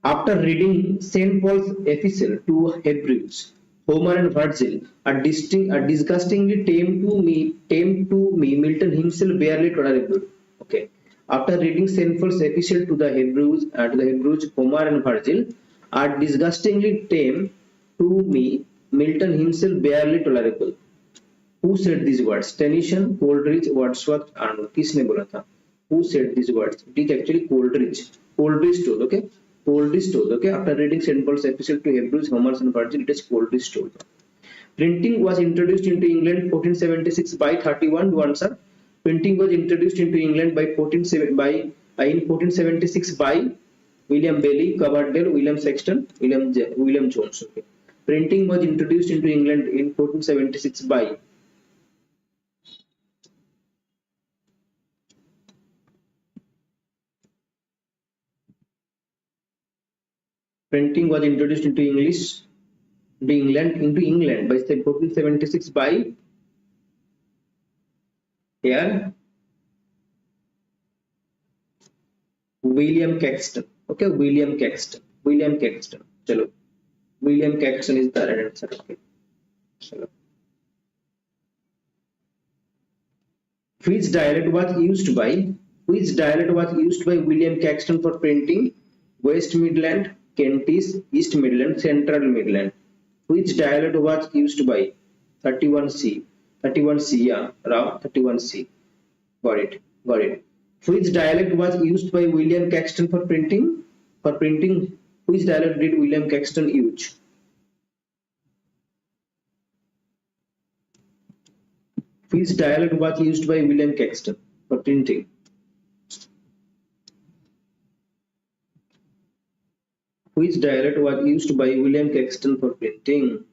After reading St. Paul's epistle to Hebrews, Homer and Virgil are disgustingly tame to me. Milton himself barely tolerable. Okay. After reading St. Paul's epistle to the Hebrews, Homer and Virgil are disgustingly tame to me. Milton himself barely tolerable. Who said these words? Tennyson, Coleridge, Wordsworth, Arnold. किसने बोला था? Who said these words? It is actually Coleridge. Coleridge told. Okay. Coleridge told. Okay. After reading St. Paul's epistle to Hebrews, Homer and Virgil, it is Coleridge told. Printing was introduced into England 1476 by 31. Do answer. Printing was introduced into England in 1476 by William Bailey, Coverdale, William Sexton, William Jones. Okay. Printing was introduced into England in 1476 by Printing was introduced into England by 1476 by here William Caxton. Okay, William Caxton. Chalo. William Caxton is the right answer. Okay. Chalo. Which dialect was used by William Caxton for printing? West Midland, Kentish, East Midland, Central Midland. Which dialect was used by 31C? 31C, yeah, Rao, 31C. Got it. Which dialect was used by William Caxton for printing? Which dialect did William Caxton use? Which dialect was used by William Caxton for printing? Which dialect was used by William Caxton for printing?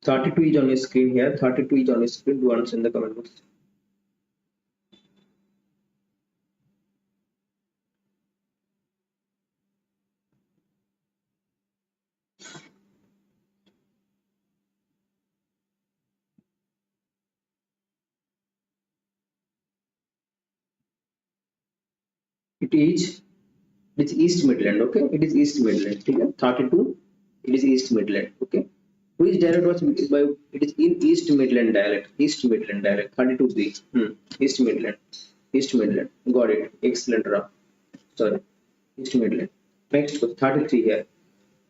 32 is on your screen here. 32 is on your screen. Do answer in the comment box. It is East Midland. Okay, it is East Midland. Okay? 32. It is East Midland. Okay. Which dialect was by it is in East Midland dialect. East Midland dialect 32B. East Midland. East Midland. Got it. Excellent, Ra. Sorry. East Midland. Next 33 here.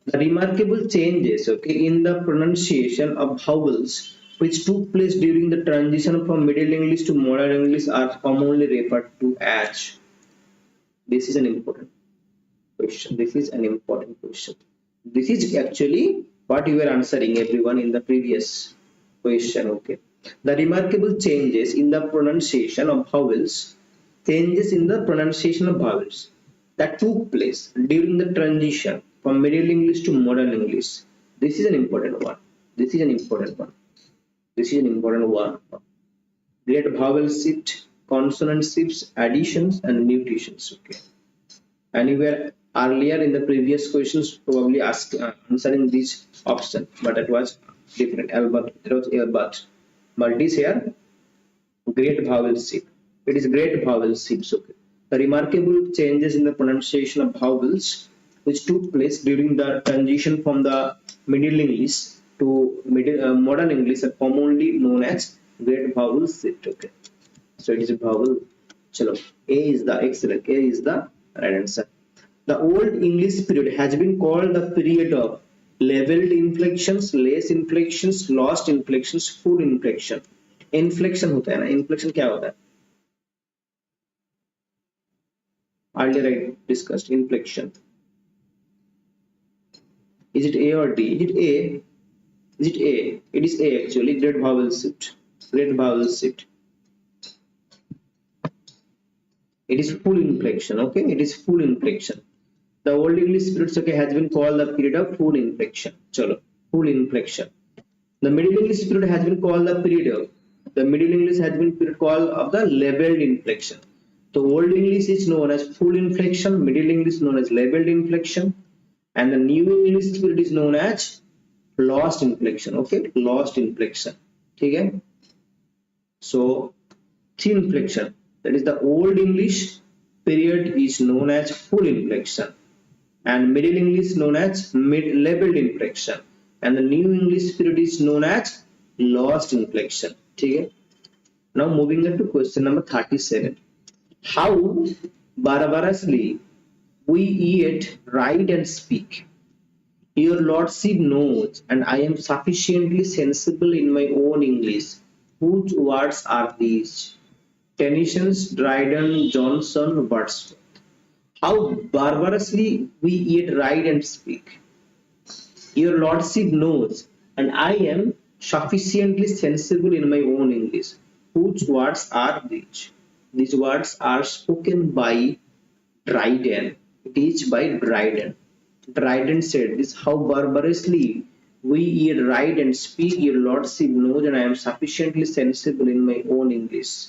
The remarkable changes, okay, in the pronunciation of vowels which took place during the transition from Middle English to Modern English are commonly referred to as. This is an important question. This is an important question. This is actually what you were answering, everyone, in the previous question. Okay, the remarkable changes in the pronunciation of vowels, that took place during the transition from Middle English to Modern English. This is an important one. This is an important one. This is an important one. Great vowel shift, consonant shifts, additions, and mutations. Okay, and you were earlier in the previous questions probably answering this option, but it was different. Albert, it was Albert. But it is here great vowel shift. It is great vowel shifts. Okay, the remarkable changes in the pronunciation of vowels which took place during the transition from the Middle English to Modern English are commonly known as great vowel shift. Okay, so it is a vowel. Chalo, A is the excellent. A is the right answer. The Old English period has been called the period of leveled inflections, less inflections, lost inflections, full inflection. Inflection होता है ना? Inflection क्या होता है? Earlier I discussed inflection. Is it A or D? Is it A? Is it A? It is A actually. Great vowel shift. Great vowel shift. It is full inflection. Okay, it is full inflection. The Old English period, okay, has been called the period of full inflection. Chalo, full inflection. The Middle English period has been called the period of. The Middle English has been period called of the leveled inflection. So Old English is known as full inflection, Middle English known as leveled inflection, and the New English period is known as lost inflection. Okay, lost inflection. Okay. So thin inflection, that is the Old English period is known as full inflection, and Middle English known as mid-leveled inflection, and the New English period is known as lost inflection. Okay. Now moving on to question number 37. How barbarously we eat, write, and speak. Your lordship knows, and I am sufficiently sensible in my own English. Whose words are these? Tennyson's, Dryden, Johnson, Wordsworth. How barbarously we eat, write, and speak. Your lordship knows, and I am sufficiently sensible in my own English. Whose words are these? These words are spoken by Dryden. It is by Dryden. Dryden said this: how barbarously we eat, write, and speak. Your lordship knows, and I am sufficiently sensible in my own English.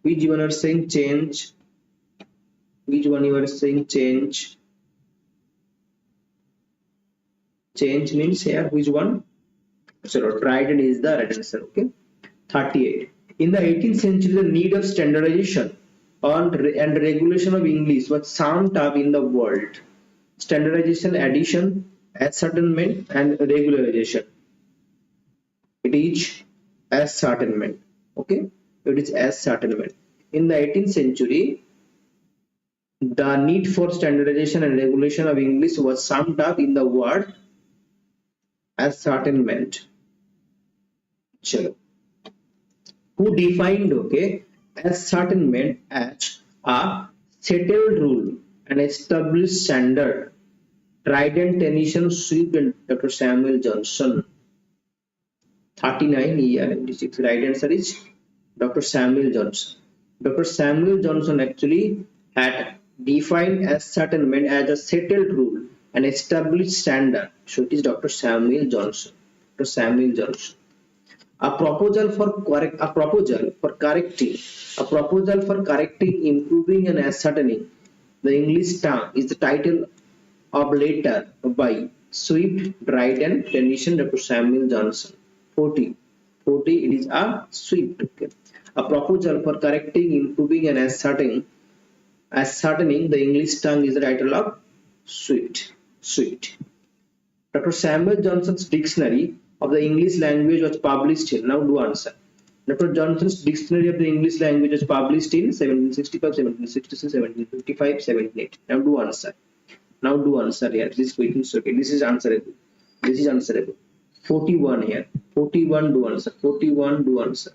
Which one are saying change? Which one you are saying change? Change means here which one? So Dryden is the right answer. Okay. 38. In the 18th century, the need of standardization and regulation of English was summed up in the word: standardization, addition, ascertainment, and regularization. It is ascertainment. Okay, it is ascertainment. In the 18th century, the need for standardization and regulation of English was summed up in the word ascertainment. Chalo. Who defined, okay, ascertainment as a settled rule, an established standard? Dryden, Tennyson, Swift, and Dr. Samuel Johnson. 39 year 86. Right answer is Dr. Samuel Johnson. Dr. Samuel Johnson actually had defined ascertainment as a settled rule, an established standard. So it is Dr. Samuel Johnson. Dr. Samuel Johnson. A proposal for correcting, improving, and ascertaining the English tongue is the title of letter by Swift, Dryden, Tennyson, Dr. Samuel Johnson. 40. It is a Swift. Okay. A proposal for correcting, improving, and ascertaining the English tongue is the title of Swift. Dr. Samuel Johnson's dictionary of the English language was published in, now do answer. Dr. Johnson's dictionary of the English language was published in 1765, 1766, 1755, 1780. Now do answer. Now do answer here. This question is okay. This is answerable. This is answerable. 41 here. 41 do answer. 41 do answer.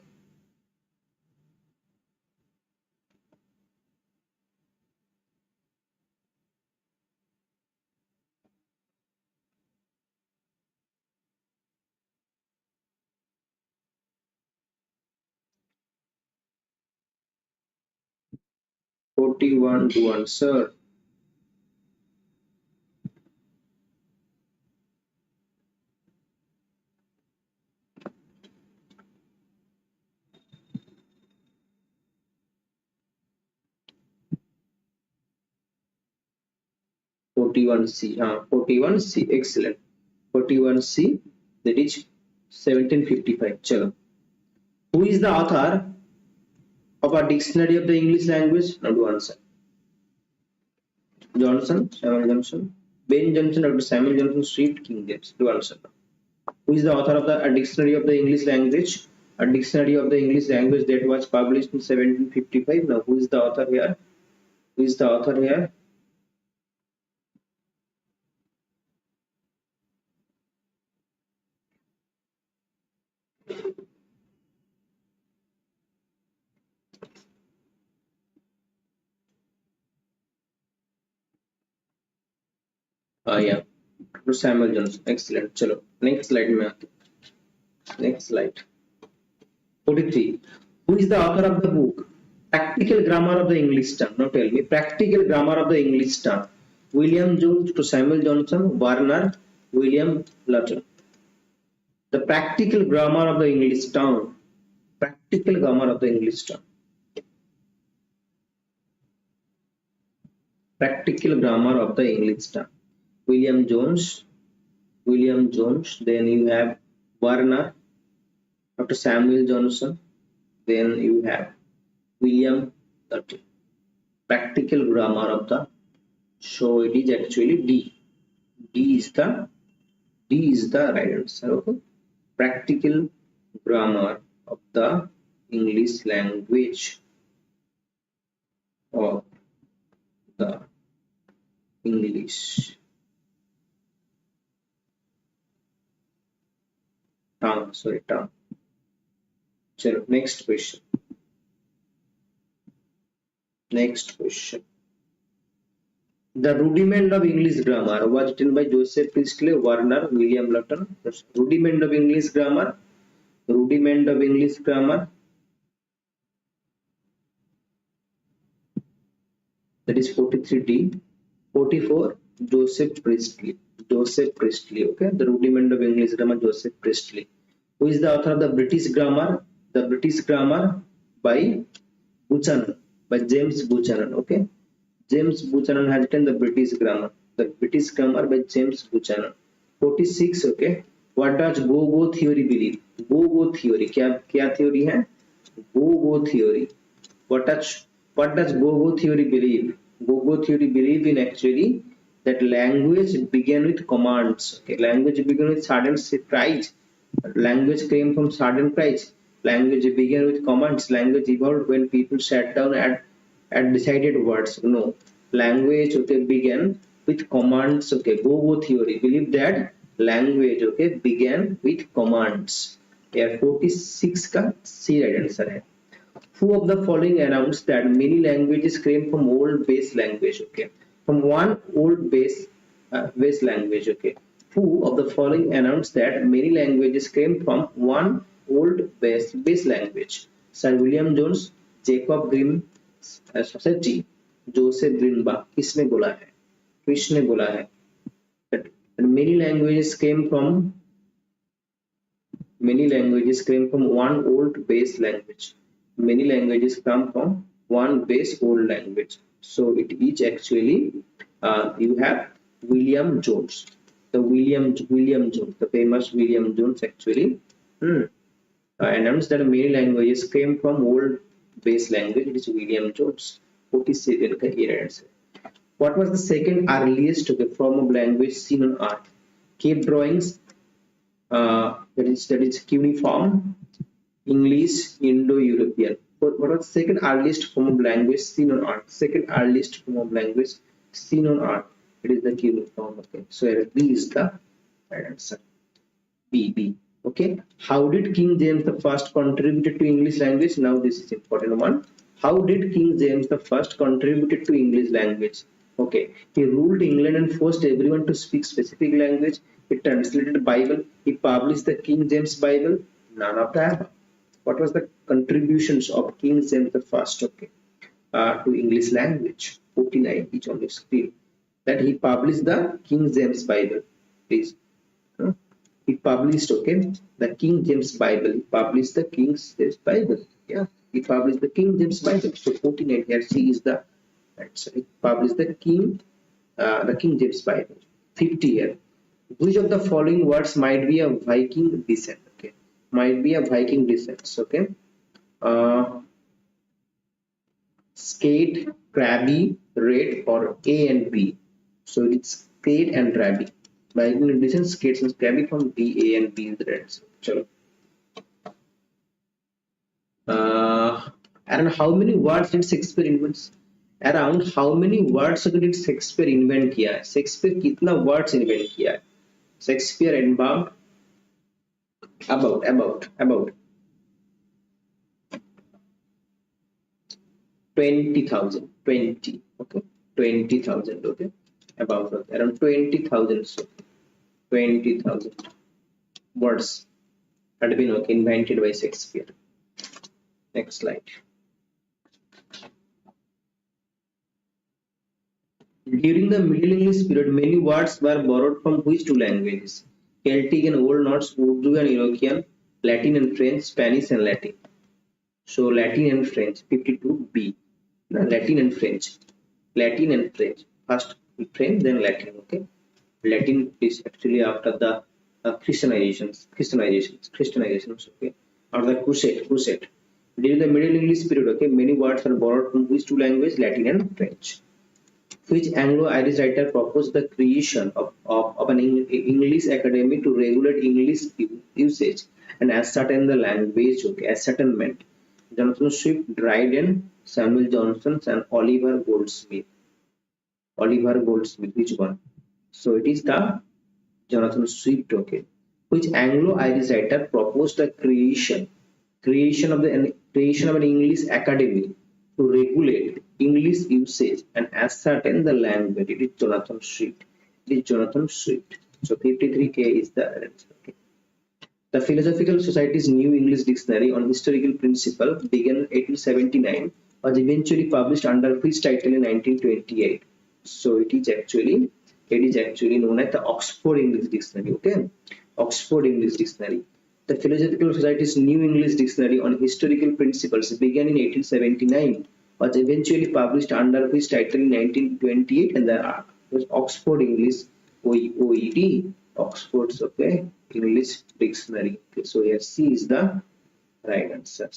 Do answer. C. 41C. Excellent. 41C. That is 1755. Chalo. Who is the author of a dictionary of the English language? Now do answer. Johnson, Samuel Johnson, Ben Johnson, Dr. Samuel Johnson, Street, King James. Do answer. Who is the author of a dictionary of the English language? A dictionary of the English language that was published in 1755. Now, who is the author here? Who is the author here? Yeah, Dr. Samuel Johnson. Excellent. Chalo. Next slide. Next slide. 43. Who is the author of the book Practical Grammar of the English Tongue? Now tell me. Practical Grammar of the English Tongue. William Jones, to Samuel Johnson, Warner, William Lutton. The Practical Grammar of the English Tongue. Practical Grammar of the English Tongue. Practical Grammar of the English Tongue. William Jones. Then you have Warner, Dr. Samuel Johnson. Then you have William Lutton. Practical Grammar of the, so it is actually D. D is the right answer. Okay. Practical Grammar of the English language. Of the English tongue. Chalo, next question. The Rudiment of English Grammar was written by Joseph Priestley, Warner, William Lutton. Rudiment of English Grammar. That is 43D. 44, Joseph Priestley. Okay. The Rudiment of English Grammar, Joseph Priestley. Who is the author of the British Grammar? The British Grammar by Buchanan, by James Buchanan. Okay. James Buchanan has written the British Grammar. The British Grammar by James Buchanan. 46. Okay. What does go-go theory believe? Go-go theory. क्या theory है? Go-go theory. What does go-go theory believe? Go-go theory believe in actually that language began with commands. Okay. Language began with sudden surprise. Language came from sudden price. Language began with commands. Language evolved when people sat down and decided words. No. Language, okay, began with commands. Okay. Go-go theory believe that language, okay, began with commands. Here 46 का C right answer है. Who of the following announced that many languages came from old base language? Okay. From one old base language. Okay. Who of the following announced that many languages came from one old base language? Sir William Jones, Jacob Grimm Society, Joseph Greenbaugh. किसने बोला है? That many languages came from one old base language. Many languages come from one base old language. So it is actually you have William Jones. The William Jones, the famous William Jones actually announced that many languages came from old base language. It is William Jones. 47 का answer. What was the second earliest form of language seen on Earth? cave drawings, that is cuneiform, English, Indo-European. What was the second earliest form of language seen on Earth? Second earliest form of language seen on Earth. It is the cuneiform. Okay, so B is the right answer. B. Okay. How did King James the First contributed to English language? Now this is important one. How did King James the First contributed to English language? Okay. He ruled England and forced everyone to speak specific language. He translated the Bible. He published the King James Bible. None of the above. What was the contributions of King James the First? Okay, to English language? 49 each on the screen. That he published the King James Bible. Please. He published, okay, the King James Bible. He published the King James Bible. Yeah, he published the King James Bible. So 49 here. C is the answer. He published the King James Bible. 50 here. Which of the following words might be a Viking descent? Okay, might be a Viking descent. Okay, skate, crabby, red, or A and B. So it's skate and crabby. Viking descent, skates and crabby from D, A and B is the red. So, around how many words did Shakespeare invent? Around how many words did Shakespeare invent किया? Shakespeare कितना words invent किया? Shakespeare invented about 20,000. 20. Okay, 20,000. Okay, about around 20,000. So 20,000 words had been invented by Shakespeare. Next slide. During the Middle English period, many words were borrowed from which two languages? Celtic and Old Norse, Urdu and European, Latin and French, Spanish and Latin. So Latin and French, 52B. Latin and French. Latin and French. First French, then Latin. Okay. Latin is actually after the Christianizations. Okay. Or the crusade. During the Middle English period, okay, many words are borrowed from which two languages? Latin and French. Which Anglo-Irish writer proposed the creation of an English academy to regulate English usage and ascertain the language? Okay, ascertainment. Jonathan Swift, Dryden, Samuel Johnson, and Oliver Goldsmith. Which one? So it is the Jonathan Swift. Okay. Which Anglo-Irish writer proposed the creation of an English academy to regulate English usage and ascertain the language? It is Jonathan Swift. So 53K is the answer. Okay. The Philosophical Society's New English Dictionary on Historical Principle began in 1879, was eventually published under which title in 1928? So it is actually known as the Oxford English Dictionary. Okay, Oxford English Dictionary. The Philosophical Society's New English Dictionary on Historical Principles began in 1879, was eventually published under which title in 1928, and the was Oxford English, OED, Oxford's, okay, English Dictionary. Okay, so here C is the right answer.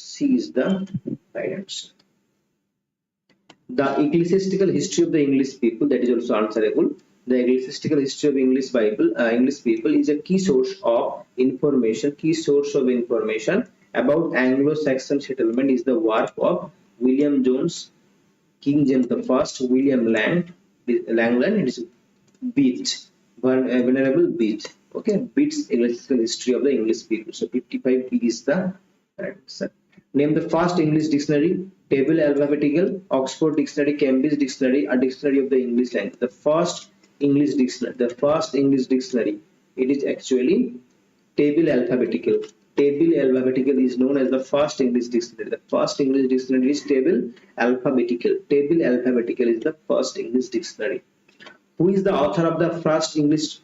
The Ecclesiastical History of the English People, that is also answerable. The Ecclesiastical History of English people is a key source of information about Anglo-Saxon settlement. Is the work of William Jones, King James I, William Langland. It is Beach, Venerable Beach. Okay, Beach's Ecclesiastical History of the English People. So 55B is the answer. Name the first English dictionary. Table alphabetical, Oxford Dictionary, Cambridge Dictionary, a dictionary of the English language. The first English dictionary, it is actually table alphabetical. Table alphabetical is known as the first English dictionary. The first English dictionary is table alphabetical. Table alphabetical is the first English dictionary. Who is the author of the first English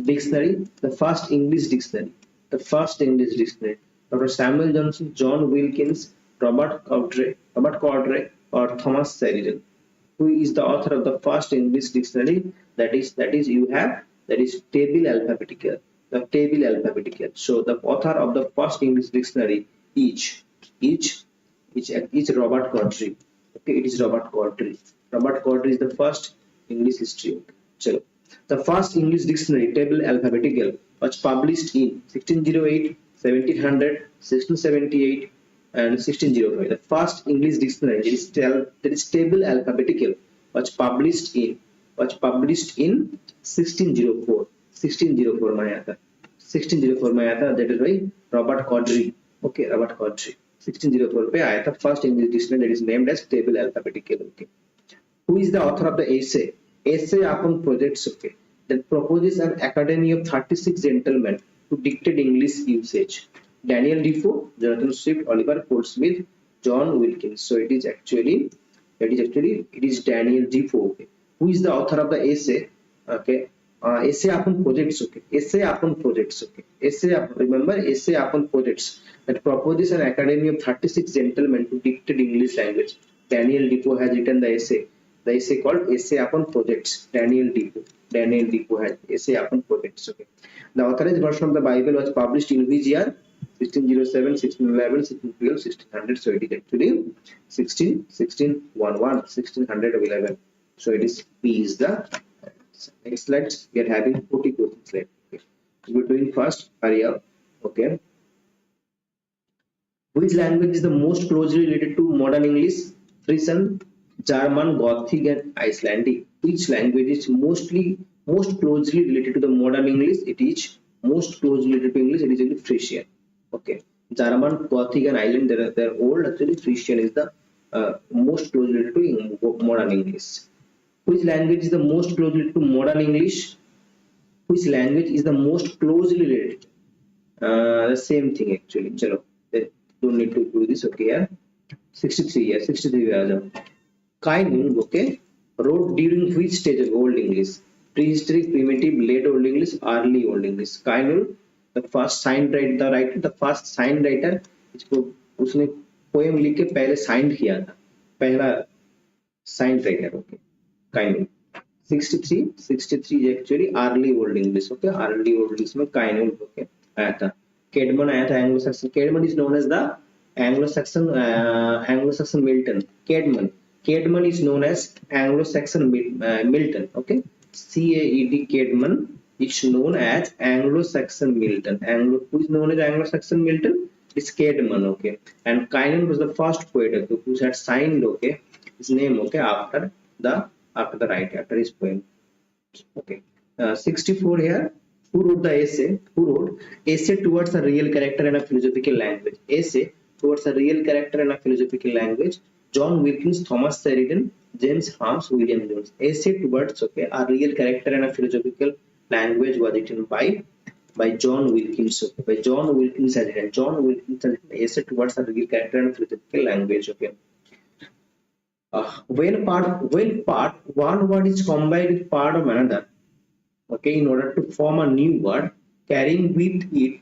dictionary? The first English dictionary. Dr. Samuel Johnson, John Wilkins, Robert Cordray, or Thomas Sheridan. Who is the author of the first English dictionary? That is table alphabetical. The table alphabetical. So the author of the first English dictionary is Robert Cordray. Okay, it is Robert Cordray. Robert Cordray is the first English history. Chalo. The first English dictionary table alphabetical was published in 1608, 1700, 1678, and 1605. The first English dictionary that is table alphabetical was published in 1604. 1604 Mayata. 1604 Mayata, that is by Robert Cowdery. Okay, Robert Cowdery. 1604 पे आया था first English dictionary that is named as table alphabetical. Okay. Who is the author of the essay? Essay upon projects, okay, that proposes an academy of 36 gentlemen to dictate English usage. Daniel Defoe, Jonathan Swift, Oliver Goldsmith, John Wilkins. So it is actually Daniel Defoe. Okay. Who is the author of the essay? Okay. Essay upon projects. Okay. Essay upon projects. Okay. Remember essay upon projects that proposes an academy of 36 gentlemen to dictate English language. Daniel Defoe has written the essay. The essay called Essay Upon Projects. Daniel Defoe has essay upon projects. Okay. The authorized version of the Bible was published in which year? 1607, 1611, 1612, 1600. So it is actually 1611. So it is P is the next slide. We are having 40 questions left. Okay. We're doing fast. Hurry up. Okay. Which language is the most closely related to modern English? Frisian, German, Gothic, and Icelandic. Which language is most closely related to the modern English? It is most closely related to English. It is actually Frisian. Okay. German, Gothic, and Icelandic. They are old. Actually, Frisian is the most closely related to modern English. Which language is the most closely related to modern English? Which language is the most closely related? The same thing actually. Chalo. Don't need to do this. Okay. Yeah. 63. 63. Kainun, okay, wrote during which stage of Old English? Prehistoric, primitive, late Old English, early Old English. Kainun, the first signed writer, उसने poem लिख के पहले signed किया था, पहला signed writer. Okay, Kainun. 63 is actually early Old English. Okay, early Old English में Kainun okay आया था. Caedmon आया था Anglo-Saxon. Caedmon is known as the Anglo-Saxon Milton. Caedmon is known as Anglo-Saxon Milton. Okay, C-A-E-D. Caedmon is known as Anglo-Saxon Milton. Who is known as Anglo-Saxon Milton? It's Caedmon. Okay, and Kainun was the first poet who had signed okay his name okay after the writer after his poem. Okay, 64 here. Who wrote the essay? Essay towards a real character and a philosophical language. Essay towards a real character and a philosophical language. John Wilkins, Thomas Sheridan, James Holmes, William Jones. Essay towards okay a real character and a philosophical language was written by John Wilkins. Okay, by John Wilkins has written. John Wilkins has written essay towards a real character and a philosophical language. Okay. When part one word is combined with part of another, okay, in order to form a new word carrying with it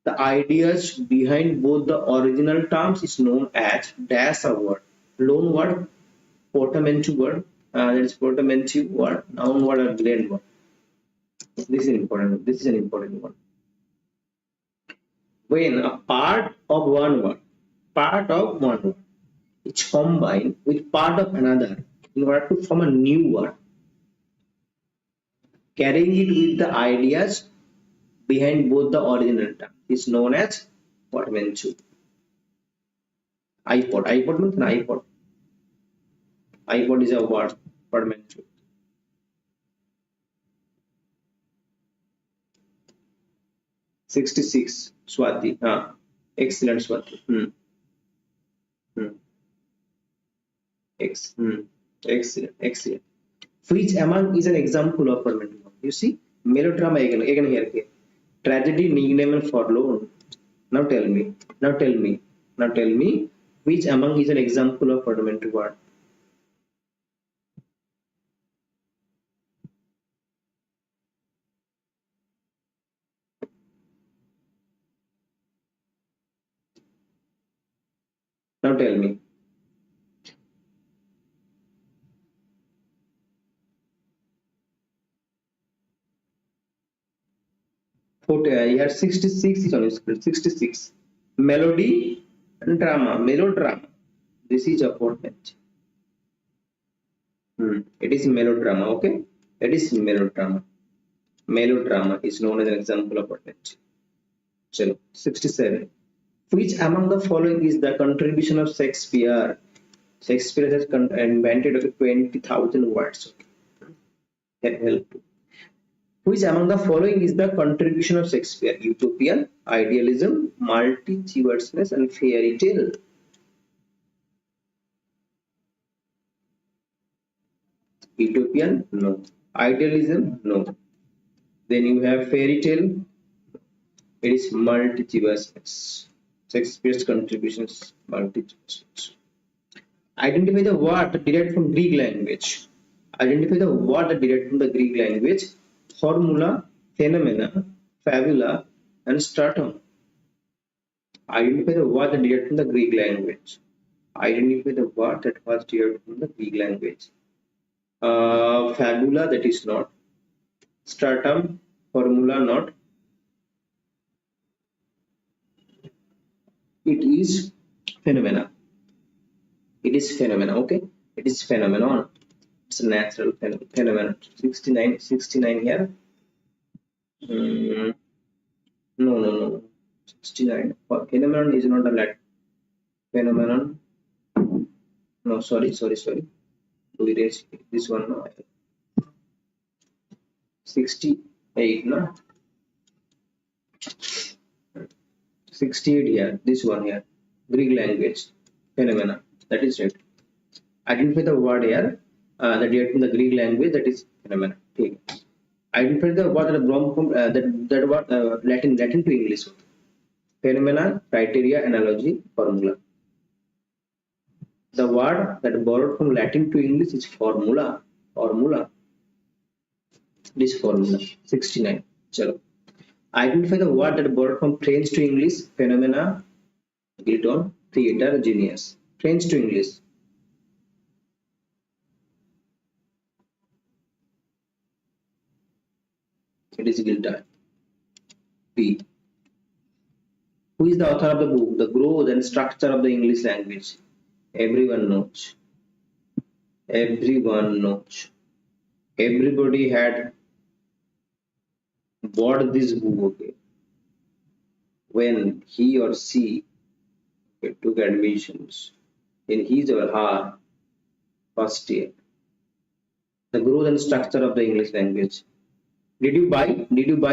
the ideas behind both the original terms is known as dash a word. Loan word, portmanteau word, that is portmanteau word, noun word, or blend word. This is important. This is an important one. When a part of one word is combined with part of another in order to form a new word, carrying it with the ideas behind both the original term is known as portmanteau. iPod means an iPod. iPod is a word. Portmanteau. (66) Swati. Excellent, Swati. Excellent. Which among is an example of portmanteau? You see, melodrama again here. Tragedy, nickname, and forlorn. Now tell me, which among is an example of portmanteau word? Now tell me. Here 66 is on your screen. 66. Melody and drama. Melodrama. This is a portmanteau. It is melodrama. Okay. It is melodrama. Melodrama is known as an example of potential. Chalo, 67. Which among the following is the contribution of Shakespeare? Shakespeare has invented 20,000 words. Can help. Which among the following is the contribution of Shakespeare? Utopian, idealism, multi-chievousness, and fairy tale. Utopian? No. Idealism? No. Then you have fairy tale. It is multi-chievousness. Shakespeare's contributions multi-chievousness. Identify the word derived from Greek language. Identify the word that derived from the Greek language. Formula, phenomena, fabula, and stratum. Identify the word that derived from the Greek language. Identify the word that was derived from the Greek language. Fabula, that is not. Stratum, formula, not. It is phenomena. It is phenomena. Okay, it is phenomenon. It's a natural phenomenon. 69 here. No. 69. Phenomenon is not a Latin. Phenomenon. No, sorry. We erase this one now. 68, no? 68 here. This one here. Greek language. Phenomena. That is right. Identify the word here that derived from the Greek language, that is phenomena. Okay. Identify the word that borrowed from that word Latin to English. Phenomena, criteria, analogy, formula. The word that borrowed from Latin to English is formula. This formula. 69. Chalo. Identify the word that borrowed from French to English. Phenomena, guitar, theater, genius. French to English. It is guitar. P. Who is the author of the book? The growth and structure of the English language. Everyone knows. Everybody had bought this book, okay, when he or she took admissions in his or her first year. The growth and structure of the English language. Did you buy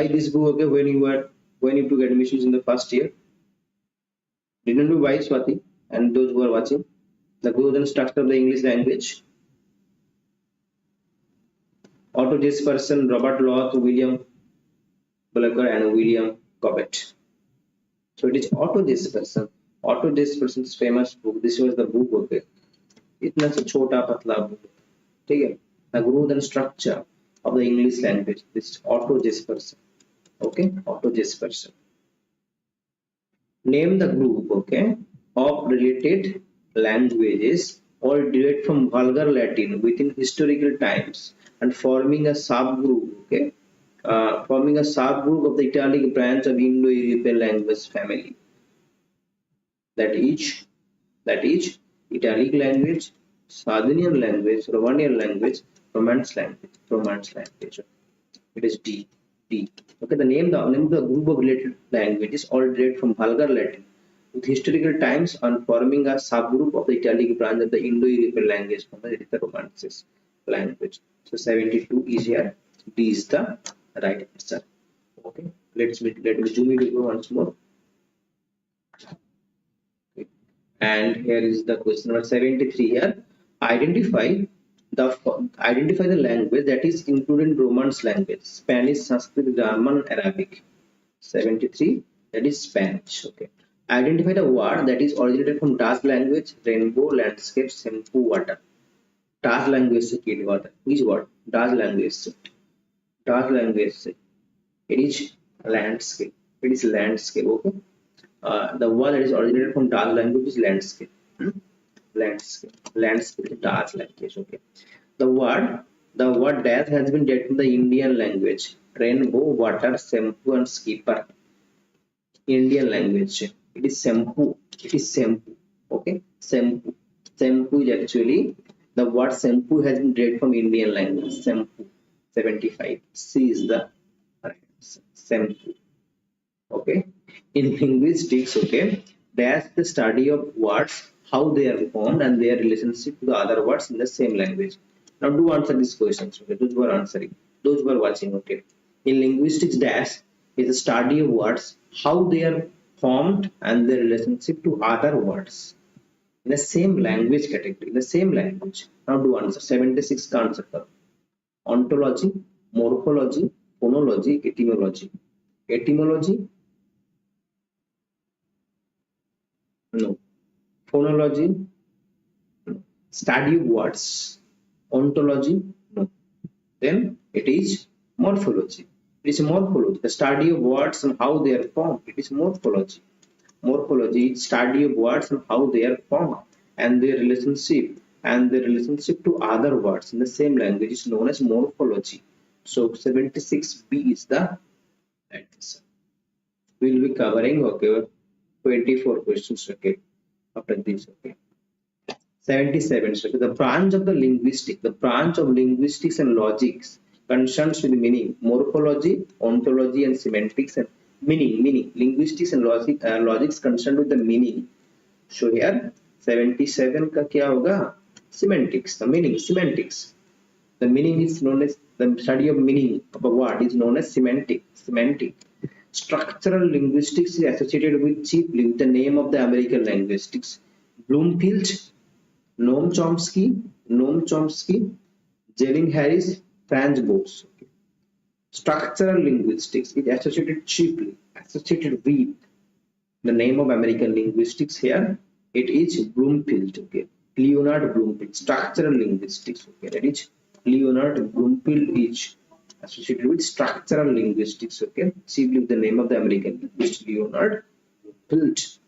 this book, okay, when you took admissions in the first year? Didn't you buy, Swati, and those who are watching? The growth and structure of the English language. Otto Jesperson, Robert Loth, William Blacker, and William Cobbett. So it is Otto Jesperson's famous book. This was the book, okay. इतना सा छोटा पतला book, ठीक है. The growth and structure of the English language. This is Otto Jesperson. Okay, Otto Jesperson. Name the group, okay, of related languages all derived from vulgar Latin within historical times and forming a subgroup, okay, forming a subgroup of the Italic branch of Indo-European language family. That is Italic language, Sardinian language, Romanian language, Romance language. It is D. Okay, the name of the group of related languages all derived from vulgar Latin with historical times and forming a subgroup of the Italic branch of the Indo-European language from the Romances language. So 72 is here. D is the right answer. Okay, let me zoom it once more. Okay. And here is the question number 73 here. Identify the language that is included in Romance language: Spanish, Sanskrit, German, Arabic. 73, that is Spanish. Okay. Identify the word that is originated from Dutch language: rainbow, landscape, shampoo, water. Dutch language से किया हुआ था. Which word? Dutch language से. It is landscape. Okay. The word that is originated from Dutch language is landscape. Landscape is Dutch language. Okay. The word dash has been derived from the Indian language: rainbow, water, shampoo, and skipper. Indian language. It is shampoo. Okay. Shampoo is actually, the word shampoo has been derived from Indian language. Shampoo. 75. C is the right answer. 70. Okay. In linguistics, okay, that's the study of words, how they are formed and their relationship to the other words in the same language. Now do answer these questions. Okay, those who are answering, those who are watching. Okay. In linguistics, dash is the study of words, how they are formed and their relationship to other words in the same language category, in the same language. Now do answer. 76 का answer करो. Ontology, morphology, phonology, etymology. Etymology, no. Phonology, no. Study of words. Ontology, no. Then it is morphology. It is morphology, the study of words and how they are formed. It is morphology. Morphology is study of words and how they are formed and their relationship to other words in the same language is known as morphology. So 76B is the right answer. We will be covering, okay, 24 questions, okay, after this, okay. 77. So the branch of linguistics and logics concerns with meaning, morphology, ontology, and semantics and meaning. Linguistics and logics concerned with the meaning. So here 77 का क्या होगा? Semantics. The meaning, semantics. The meaning is known as the study of meaning of a word is known as semantic. Structural linguistics is associated with chiefly with the name of the American linguistics. Bloomfield, Noam Chomsky, Jelen Harris, Franz Boas. Okay. Structural linguistics is associated with the name of American linguistics here. It is Bloomfield. Okay, Leonard Bloomfield. Structural linguistics. Okay, that is Leonard Bloomfield is associated with structural linguistics. Okay, chiefly with the name of the American linguist Leonard Bloomfield.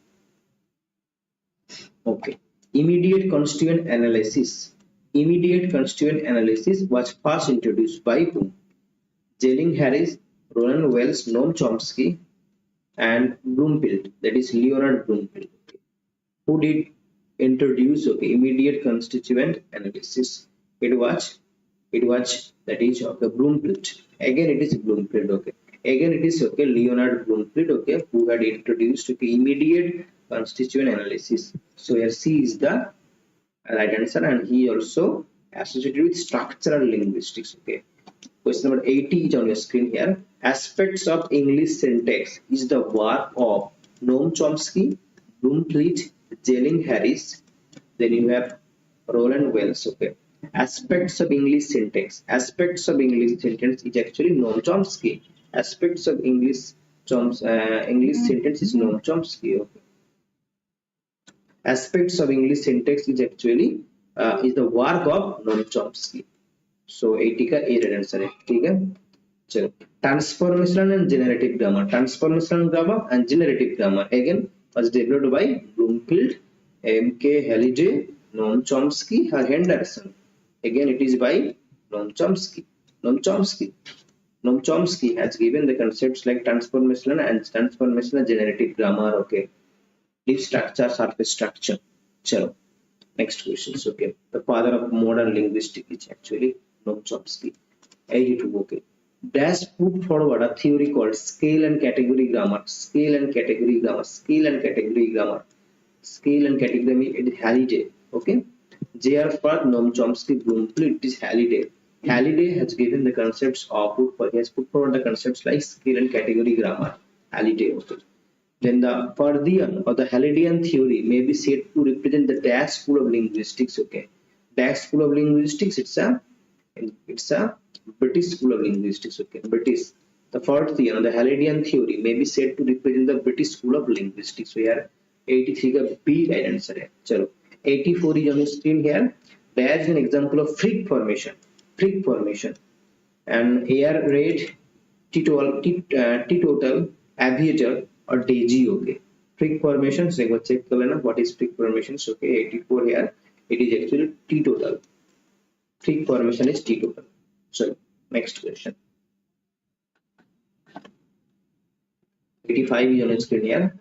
Okay. Immediate constituent analysis was first introduced by whom? Jelen Harris, Roland Wells, Noam Chomsky, and Bloomfield. That is Leonard Bloomfield. Okay. Who did introduce, okay, immediate constituent analysis? It was that is of the Bloomfield. Again, it is Bloomfield. Okay. Again, it is okay Leonard Bloomfield. Okay, who had introduced, okay, immediate constituent analysis. So here C is the right answer, and he also associated with structural linguistics. Okay. Question number 80 is on your screen here. Aspects of English syntax is the work of Noam Chomsky, Bloomfield, Jelen Harris. Then you have Roland Wells. Okay. Aspects of English syntax. Aspects of English sentence is actually Noam Chomsky. Aspects of English sentence is Noam Chomsky. Okay. Aspects of English syntax is actually is the work of Noam Chomsky. So 80 का A right answer है. ठीक है. चलो. Transformational and generative grammar. Transformational grammar and generative grammar again was developed by Bloomfield, M.K. Halliday, Noam Chomsky, or Henderson. Again, it is by Noam Chomsky. Noam Chomsky has given the concepts like transformational and generative grammar. Okay. Deep structure, surface structure. Chalo. Next questions. Okay. The father of modern linguistics is actually Noam Chomsky. 82. Okay. Dash put forward a theory called scale and category grammar. Scale and category, it is Halliday. Okay. J.R. Firth, Noam Chomsky, Bloomfield, it is Halliday. Halliday has given the concepts of he has put forward the concepts like scale and category grammar. Halliday. Okay. Then the Fardian or the Hallidayan theory may be said to represent the Dash school of linguistics. Okay. Dash school of linguistics, it's a British school of linguistics. Okay. British. The Fardian or the Hallidayan theory may be said to represent the British school of linguistics. So here 83 का B right answer है. चलो. 84 is on the screen here. Dash is an example of freak formation. And air raid, teetotal, aviator, or daisy. Okay. Freak formations. एक बार check कर लेना what is freak formations. Okay. 84 here. It is actually teetotal. Freak formation is teetotal. So next question. 85 is on the screen here.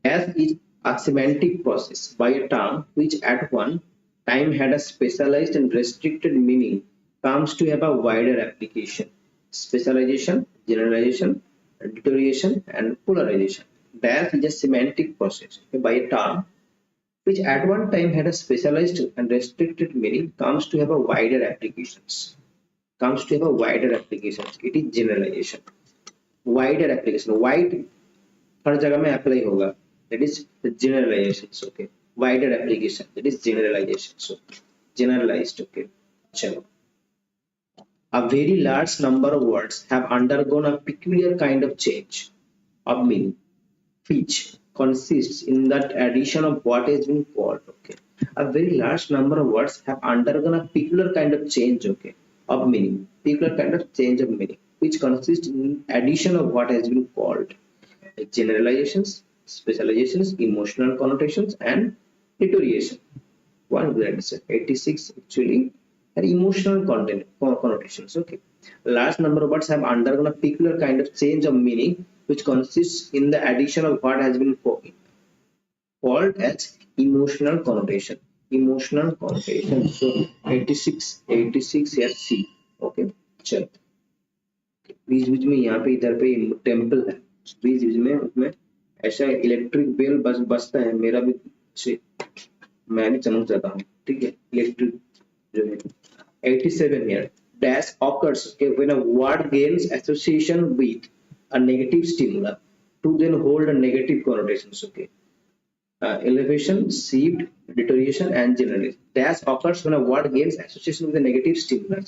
Dash is a semantic process by a term which at one time had a specialized and restricted meaning comes to have a wider application. Specialization, generalization, deterioration, and polarization. Dash is a semantic process by a term which at one time had a specialized and restricted meaning comes to have a wider applications. Comes to have a wider applications. It is generalization. Wider application. Wide हर जगह में apply होगा, that is generalizations. Okay, wider application, that is generalization. So generalized. Okay, चलो, a very large number of words have undergone a peculiar kind of change of meaning which consists in that addition of what has been called. Okay, a very large number of words have undergone a peculiar kind of change. Okay, of meaning, peculiar kind of change of meaning which consists in addition of what has been called generalizations, specializations, emotional connotations, and deterioration. One grade 86 actually are emotional content connotations. Okay, large number of words have undergone a peculiar kind of change of meaning which consists in the addition of what has been called as emotional connotation. Emotional connotation. So 86 here C. Okay, चलो, बीच बीच में यहाँ पे इधर पे temple है, बीच बीच में उसमें ऐसा इलेक्ट्रिक बेल बजता है, मेरा भी से मैं भी चमक जाता हूँ. ठीक है, इलेक्ट्रिक जो है. 87 here. Dash occurs, okay, when a word gains association with a negative stimuli to then hold a negative connotations. Okay, elevation, shift, deterioration, and generalization. Dash occurs when a word gains association with a negative stimuli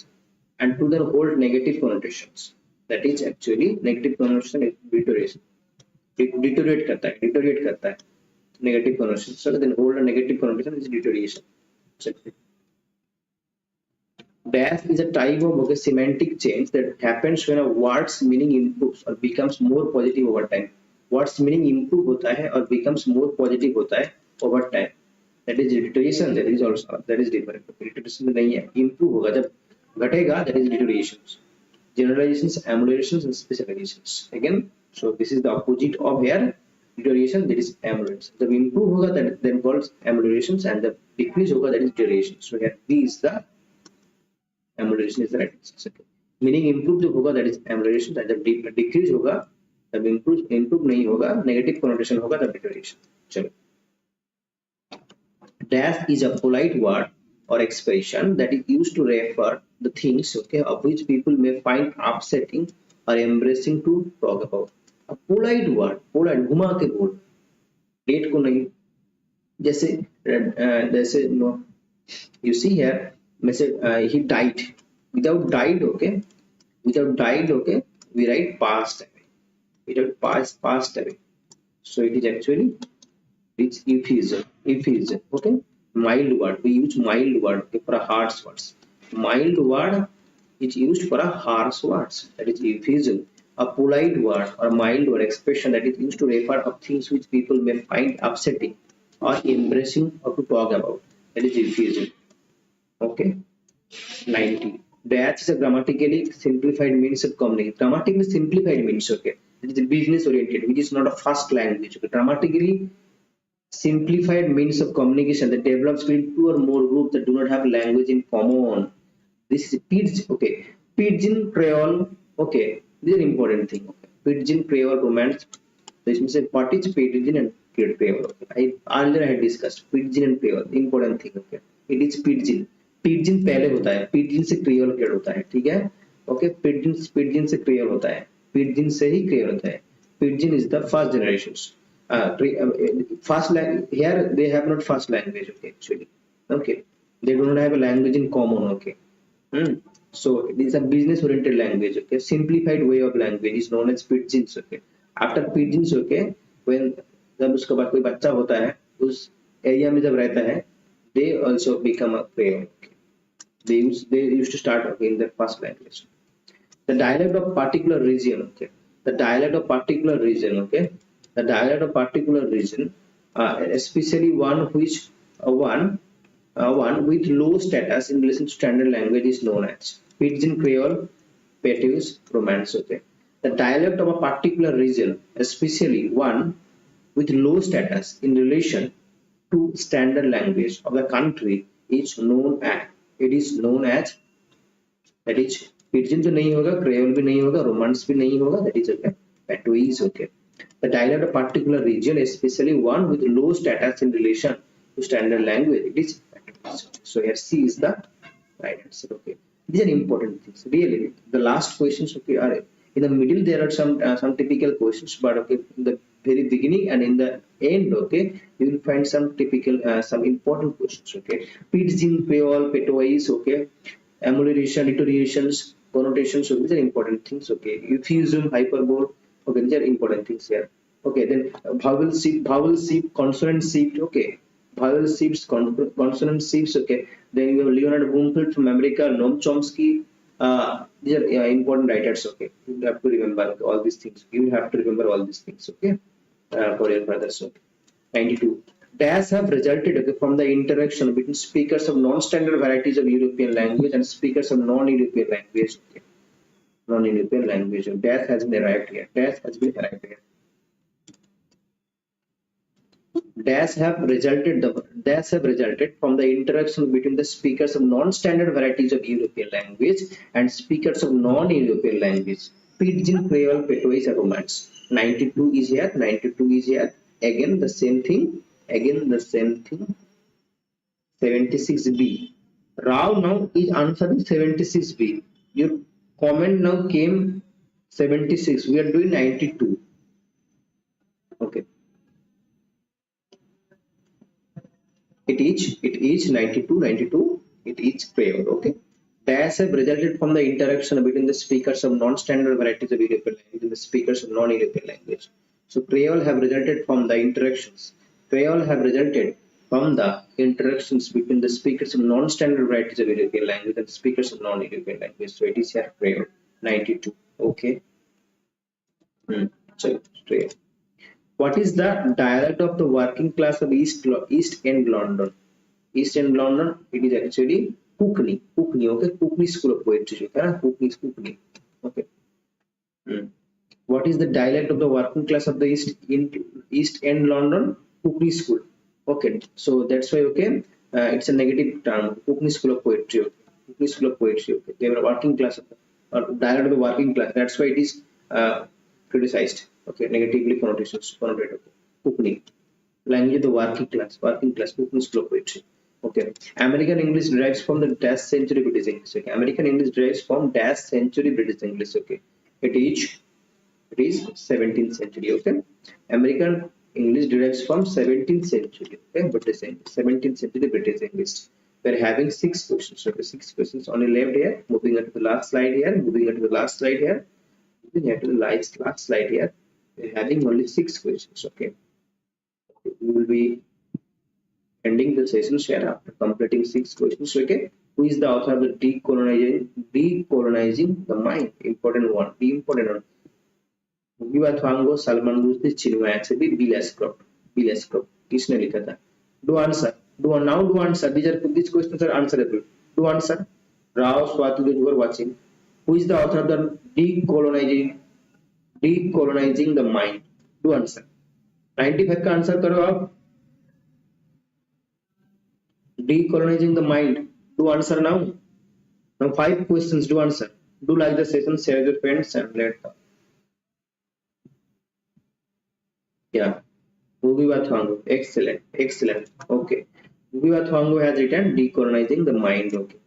and to then hold negative connotations. That is actually negative connotation is deterioration. Deteriorate करता है negative connotation. So then hold a negative connotation is deterioration. Dash is a type of semantic change that happens when a word's meaning improves or becomes more positive over time. Word's meaning improve होता है और becomes more positive होता है over time. That is deterioration. That is also different. Deterioration नहीं है, improve होगा जब घटेगा, that is deterioration. Generalizations, ameliorations, and specializations. Again, so this is the opposite of here. Deterioration, that is amelioration. The improve होगा, that then called ameliorations, and the decrease होगा, that is deterioration. So here B is the amelioration is the right answer. Meaning improve जो होगा, that is amelioration, and the decrease होगा, तब improve नहीं होगा, negative connotation होगा, तब deterioration. चलो. Dash is a polite word or expression that is used to refer the things, okay, of which people may find upsetting or embarrassing to talk about. A polite word, polite, घुमा के बोल, date को नहीं, जैसे no, you see here, he died. Without died, okay, we write passed away. Without passed away. So it is actually it's euphemism. Okay, mild word, we use mild word, okay, for a harsh words. Mild word is used for a harsh words, that is euphemism. A polite word or mild word expression that is used to refer of things which people may find upsetting or embarrassing or to talk about, that is euphemism. Okay, 90. That is a grammatically simplified means of communication. Grammatically simplified means, okay, it is business oriented, which is not a fast language. Okay, grammatically simplified means of communication that develops between two or more groups that do not have language in common. This is pidgin, okay, pidgin Creole, okay, this is an important thing. Okay, pidgin Creole romance. This means what is pidgin and Creole. Okay, earlier I had discussed pidgin and Creole, important thing. Okay, it is pidgin. पिडजिन पहले होता है, पिडजिन से creole create होता है. ठीक है, okay, पिडजिन से creole होता है, पिडजिन से ही क्रियोल होता है. Pidgin is the first generations. First language here, they have not first language. Okay, actually, okay, they do not have a language in common. Okay, so it is a business oriented language. Okay, simplified way of language is known as pidgins. Okay, after pidgins, okay, when जब उसके बाद कोई बच्चा होता है उस area में जब रहता है, they also become a Creole. Okay. They used to start, okay, in their first language. The dialect of particular region. Okay, the dialect of particular region. Okay, the dialect of particular region, especially one with low status in relation to standard language, is known as Pidgin Creole, Petus, Romance. Okay, the dialect of a particular region, especially one with low status in relation to standard language of the country, is known as That is, pidgin तो नहीं होगा, creole भी नहीं होगा, romance भी नहीं होगा. That is okay. Patois is okay. The dialect of a particular region, especially one with low status in relation to standard language, it is Patois. So here C is the right answer. Okay. These are important things. Really, the last questions, okay, are in the middle. There are some typical questions, but okay, in the very beginning and in the end, okay, you will find some typical some important questions. Okay, pidgin, creole, patois, okay, amelioration, iterations, connotations. So these are important things. Okay, euphemism, hyperbole. Okay, these are important things here. Okay, then vowel shift, consonant shift. Okay, vowel shifts, consonant shifts. Okay, then you have Leonard Bloomfield from America, Noam Chomsky. These are important writers. Okay, you have to remember all these things. You have to remember all these things. Okay, for your further. So 92. Dash have resulted, okay, from the interaction between speakers of non-standard varieties of European language and speakers of non-European language. Okay. Non-European language. Dash has been arrived here. Dash has been arrived here. Dash have resulted from the interaction between the speakers of non-standard varieties of European language and speakers of non-European language. Pidgin, Creole, Patois, and Romance. 92 is here. 92 is here. Again the same thing. Again the same thing. 76B. Rao now is answering 76B. Your comment now came 76. We are doing 92. Okay. It is 92. It is Creole. Okay. Dash have resulted from the interaction between the speakers of non-standard varieties of European language and the speakers of non-European language. So Creole have resulted from the interactions. Creole have resulted from the interactions between the speakers of non-standard varieties of European language and speakers of non-European language. So it is here Creole 92. Okay. So Creole. What is the dialect of the working class of East End London? East End London, it is actually Cockney. Okay, Cockney School of Poetry. Cockney. Okay. What is the dialect of the working class of the East End London? Cockney School. Okay, so that's why, okay, it's a negative term. Cockney School of Poetry. Okay. Cockney School of Poetry. Okay, they were working class, dialect of the working class. That's why it is criticized. Okay, negatively connotated. Okay. Cockney, language of the working class, Cockney School of Poetry. Okay, American English derives from the dash century British English. Okay, American English derives from dash century British English. Okay, it is 17th century. Okay, American English derives from 17th century. Okay, British English, 17th century British English. We're having 6 questions. Okay, 6 questions on the left here. Moving on to the last slide here. Moving on to the last slide here. Moving on to the last slide here. We're having only 6 questions. Okay, we will be ending the session here after completing 6 questions. Okay, who is the author of the decolonizing the mind? Important one. The important one. Mugiwa Thwango, Salman Rushdie, Chinua Achebe, Bill Ashcroft. किसने लिखा था? Do answer. Do answer. These questions are answerable. Do answer. Rao, Swati, those who are watching. Who is the author of the decolonizing the mind? Do answer. 95 का answer करो आप. Decolonizing the mind. Do answer now. Now 5 questions. Do answer. Do like the session, share with your friends, and let them. Yeah. Mugiwa Thwango. Excellent. Okay. Mugiwa Thwango has written Decolonizing the Mind. Okay.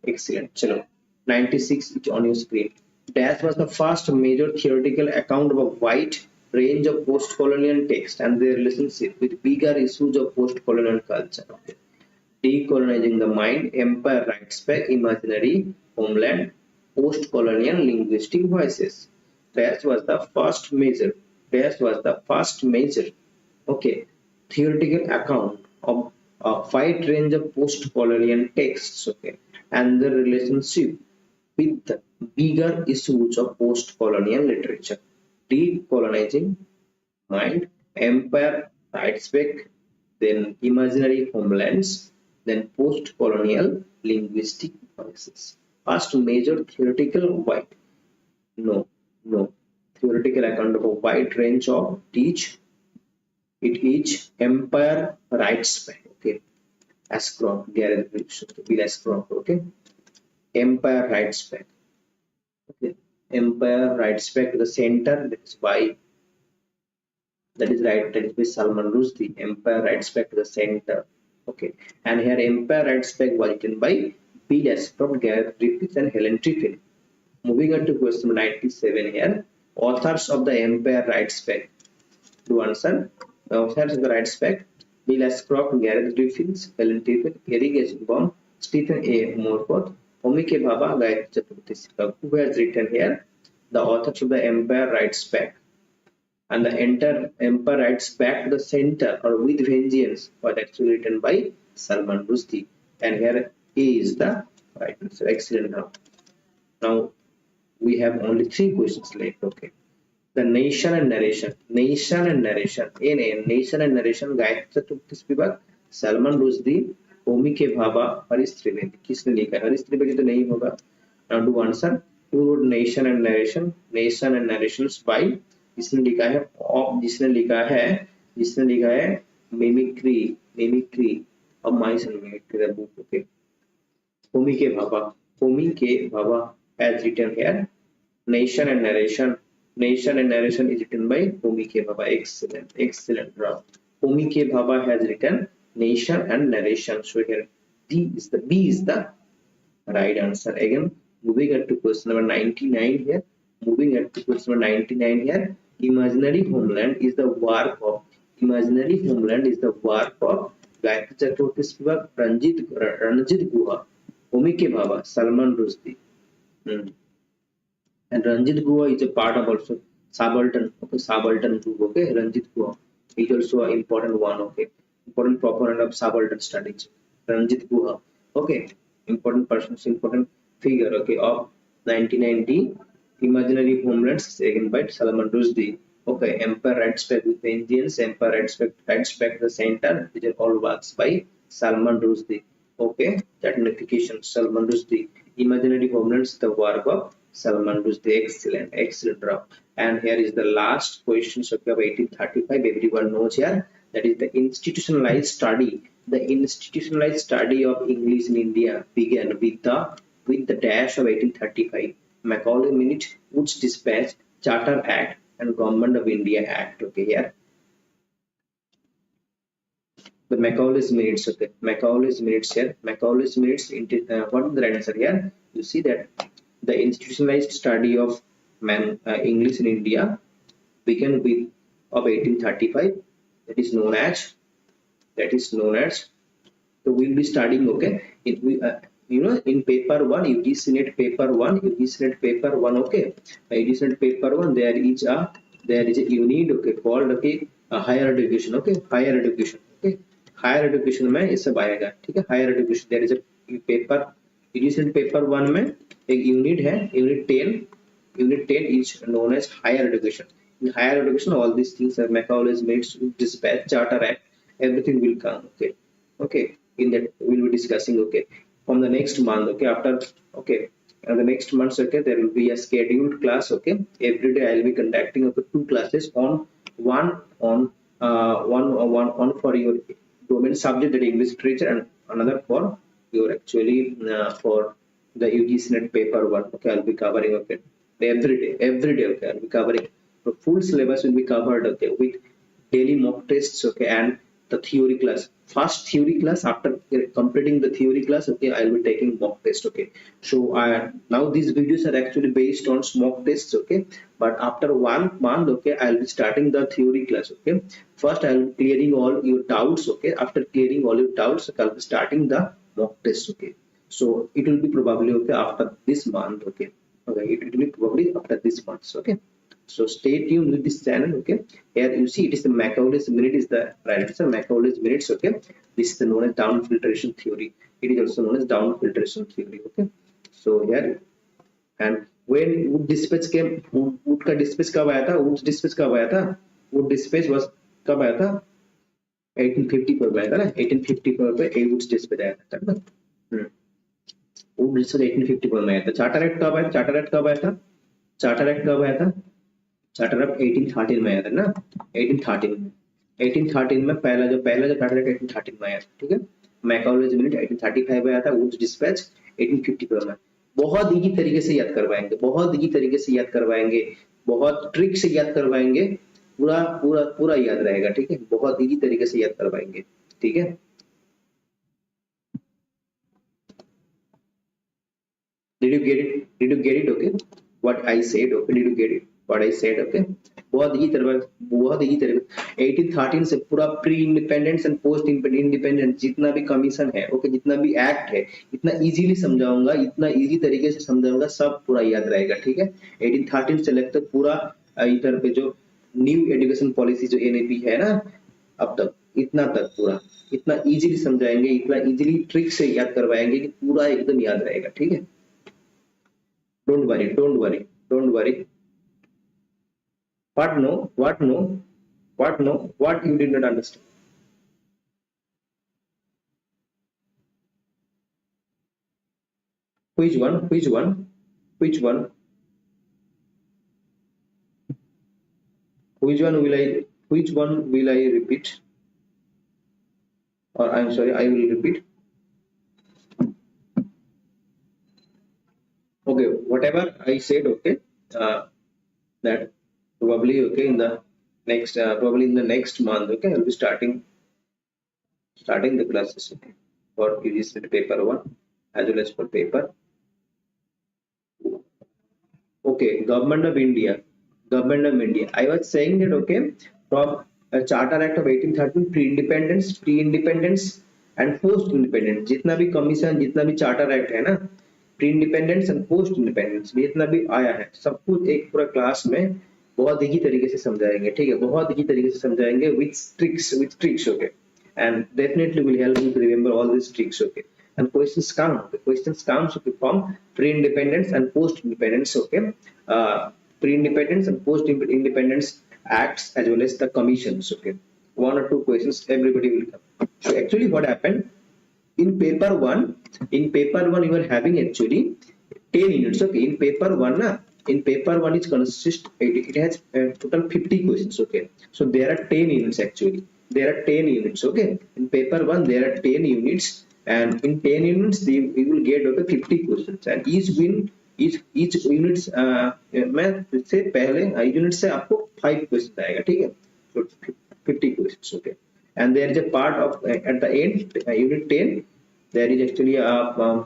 Excellent. Chalo. 96 is on your screen. Dash was the first major theoretical account of a wide range of post-colonial texts and their relationship with bigger issues of post-colonial culture. Okay. Decolonizing the Mind, Empire Writes Back, Imaginary Homeland, Post-Colonial Linguistic Voices. Dash was the first major, okay, theoretical account of a wide range of post-colonial texts, okay, and the relationship with the bigger issues of post-colonial literature. Decolonizing Mind, Empire Writes Back, then Imaginary Homelands, then Post-Colonial Linguistic Voices. First major theoretical theoretical account of a wide range of teach. It is Empire Writes Back. Okay, Ashcroft, Bill Ashcroft. Okay, empire writes back. Okay, empire writes back to the center. That is by that is by Salman Rushdie. Empire writes back to the center. Okay, and here empire writes back was written by Bill Ashcroft, Gareth Griffiths, and Helen Triffin. Moving on to question 97 here. Authors of the Empire Writes Back. To answer, the authors of the Writes Back: Bill Ashcroft, Gareth Griffiths, Helen Triffin, Eric Hobsbawm, Stephen A. Morforth, Homi K. Bhabha, Gayatri Chaturvedi. Who has written here? The authors of the Empire Writes Back. And the entire Empire Writes Back to the Center or With Vengeance was actually written by Salman Rushdie. And here A is the right answer. Excellent. Now we have only 3 questions left. Okay, the nation and narration. Nation and narration. Nation and narration. Gayatri Chaturvedi विभाग, सलमान रुश्दी, होमी के भाभा, हरीश त्रिवेदी. किसने लिखा है? हरीश त्रिवेदी तो नहीं होगा. Now to answer, who wrote nation and narration? Nation and narrations by, जिसने लिखा है mimicry of mice and mimicry the book. Okay, Homi के Bhabha has written here nation and narration. Nation and narration is written by Homi K. Bhabha. Excellent. Homi K. Bhabha has written nation and narration. So here B is the right answer. Again, moving on to question number 99 here. Imaginary Homeland is the work of Gayatri Chaturvedi, Ranjit Guha, Homi K. Bhabha, Salman Rushdie. And Ranjit Guha is a part of also subaltern. Okay, subaltern group. Okay, Ranjit Guha is also an important one. Okay, important proponent of subaltern studies. Ranjit Guha. Okay, important person, important figure. Okay, of 1990 Imaginary Homelands again by Salman Rushdie. Okay, Empire Writes Back with Vengeance, Empire Writes Back the Center. These are all works by Salman Rushdie. Okay, that notification Salman Rushdie. Imaginary Homelands, the work of Salman Rushdie. Excellent draft. And here is the last question of 1835. Everyone knows here, that is the institutionalized study. The institutionalized study of English in India began with the dash of 1835. Macaulay Minute, Wood's Dispatch, Charter Act, and Government of India Act. Okay, here the Macaulay's Minutes. Okay, Macaulay's Minutes here. Macaulay's Minutes. What is the right answer here? You see that the institutionalized study of English in India began with of 1835. That is known as. So we'll be studying. Okay, in paper 1, UGC NET paper 1. Okay, UGC NET paper 1. There is a unit. Okay, called higher education. Okay, higher education. Okay, higher education में ये सब आएगा. ठीक है, higher education. There is a paper. UGC NET paper 1 में एक unit है, unit 10 is known as higher education. In higher education, all these things are Macaulay's Minutes, Dispatch, Charter Act, everything will come. Okay, in that we will be discussing. Okay, from the next month. Okay, and the next month. Okay, there will be a scheduled class. Okay, every day I will be conducting 2 classes on one for your domain subject, that English literature, and another for your actually for the UGC NET paper 1. Okay, I'll be covering. Okay, every day. Okay, I'll be covering. The full syllabus will be covered. Okay, with daily mock tests. Okay, and the theory class. First theory class, after completing the theory class. Okay, I will be taking mock test. Okay, so now these videos are actually based on mock tests. Okay, but after 1 month, okay, I will be starting the theory class. Okay, first I will be clearing all your doubts. Okay, after clearing all your doubts, okay, I will be starting the mock test. Okay, so it will be probably after this month. Okay, it will be probably after this month. Okay, so stay tuned with this channel. Okay, here you see it is the Macaulay's Minute is the right answer. Macaulay's Minutes. Okay, this is the known as down filtration theory. It is also known as down filtration theory. Okay, so here, and when Wood Dispatch came, Wood का dispatch कब आया था? Wood's dispatch कब आया था? Wood dispatch was कब आया था? 1850 पर आया था ना? 1850 पर Wood's dispatch आया था ना? Wood dispatch 1850 पर आया था. Charter Act कब आया? Charter Act कब आया था? Charter Act कब आया था? चार्टर एक्ट 1813 में आया था ना. 1813 में पहला जो चार्टर एक्ट 1813 में आया था. ठीक है, मैकाउलेज मिनट 1835 में आया था. वुड्स डिस्पैच 1850 में. बहुत इजी तरीके से याद करवाएंगे, बहुत इजी तरीके से याद करवाएंगे, बहुत ट्रिक से याद करवाएंगे, पूरा पूरा पूरा याद रहेगा, ठीक है, बहुत इजी तरीके से याद करवाएंगे, ठीक है। Did you get it? Did you get it? Okay. What I said? Okay. Did you get it? What I said? Okay. बहुत ही तरह 1813 से पूरा pre independence and post independence जितना भी कमीशन है, ओके, जितना भी एक्ट है, इतना इजीली समझाऊंगा, इतना इजी तरीके से समझाऊंगा, सब पूरा याद रहेगा, ठीक है। 1813 से लेकर पूरा इधर पे जो न्यू एजुकेशन पॉलिसी जो एनईपी है ना अब तक, इतना तक पूरा इतना इजीली समझाएंगे, इतना इजीली ट्रिक से याद करवाएंगे कि पूरा एकदम याद रहेगा, ठीक है। Don't worry, don't worry, don't worry. What no? What no? What no? What you did not understand? Which one? Which one? Which one? Which one will I? Which one will I repeat? Or I'm sorry, I will repeat. Okay, whatever I said, okay, that probably okay in the next probably in the next month, okay, I'll be starting the classes, okay, for UGC paper 1 as well as for paper. Okay, government of India, I was saying that okay, from a Charter Act of 1813, pre-independence and post-independence, जितना भी commission, जितना भी charter act है ना, pre independence and post independence जितना भी आया है, सब कुछ एक पूरा क्लास में बहुत ही तरीके से समझाएंगे, ठीक है, बहुत ही तरीके से समझाएंगे with tricks, okay, and definitely will help you to remember all these tricks, okay, and questions comes okay, from pre-independence and post-independence, okay, pre-independence and post-independence acts as well as the commissions, okay, one or two questions everybody will come. So actually what happened in paper 1, you are having actually 10 units, okay, in paper 1 na, in paper 1 it has total 50 questions, okay, so there are 10 units actually, there are 10 units, okay, in paper 1 there are 10 units, and in 10 units we will get okay 50 questions, and each units मैं से पहले unit से आपको 5 questions आएगा, ठीक है, so 50 questions, okay, and there is a part of at the end unit 10 there is actually a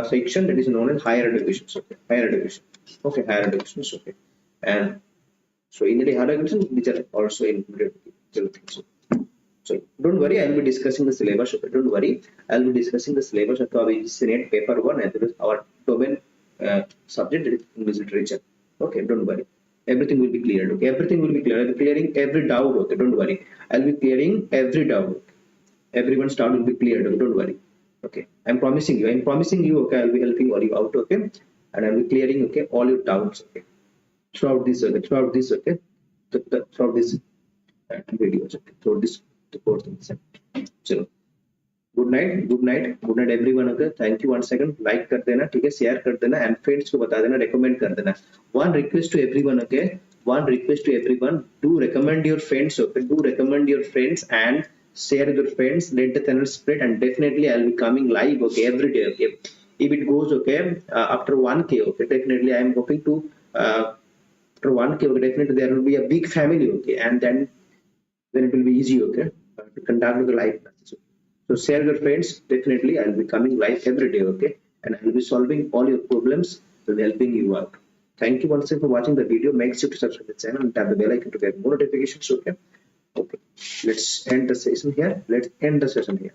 section that is known as higher education, okay, higher education, okay, and so in the higher education these are also included, so don't worry, I will be discussing the syllabus, okay, don't worry, I will be discussing the syllabus of our Senate paper 1 as well as our domain subject, that is English literature, okay, don't worry, everything will be cleared, okay, everything will be clear, I will be clearing every doubt, okay, don't worry, I'll be clearing every doubt, okay? Everyone's doubt will be cleared, okay? Don't worry, okay, I'm promising you, okay, I'll be helping all you out, okay, and I'll be clearing, okay, all your doubts, okay, throughout this, okay, throughout this videos, okay, throughout this course, so good night everyone, okay, thank you one second, like कर देना, ठीक है, share कर देना and friends को बता देना, recommend कर देना, one request to everyone, okay, one request to everyone, do recommend your friends, okay, do recommend your friends and share with your friends, let the channel spread, and definitely I'll be coming live, okay, every day, okay, if it goes, okay, after 1k, okay, definitely I am hoping to after 1k, okay, definitely there will be a big family, okay, and then it will be easy, okay, to conduct the live classes, okay. So share your friends, definitely I'll be coming live every day, okay, and I'll be solving all your problems and helping you out. Thank you once again for watching the video. Make sure to subscribe the channel and tap the bell icon to get more notifications, okay. Let's end the session here.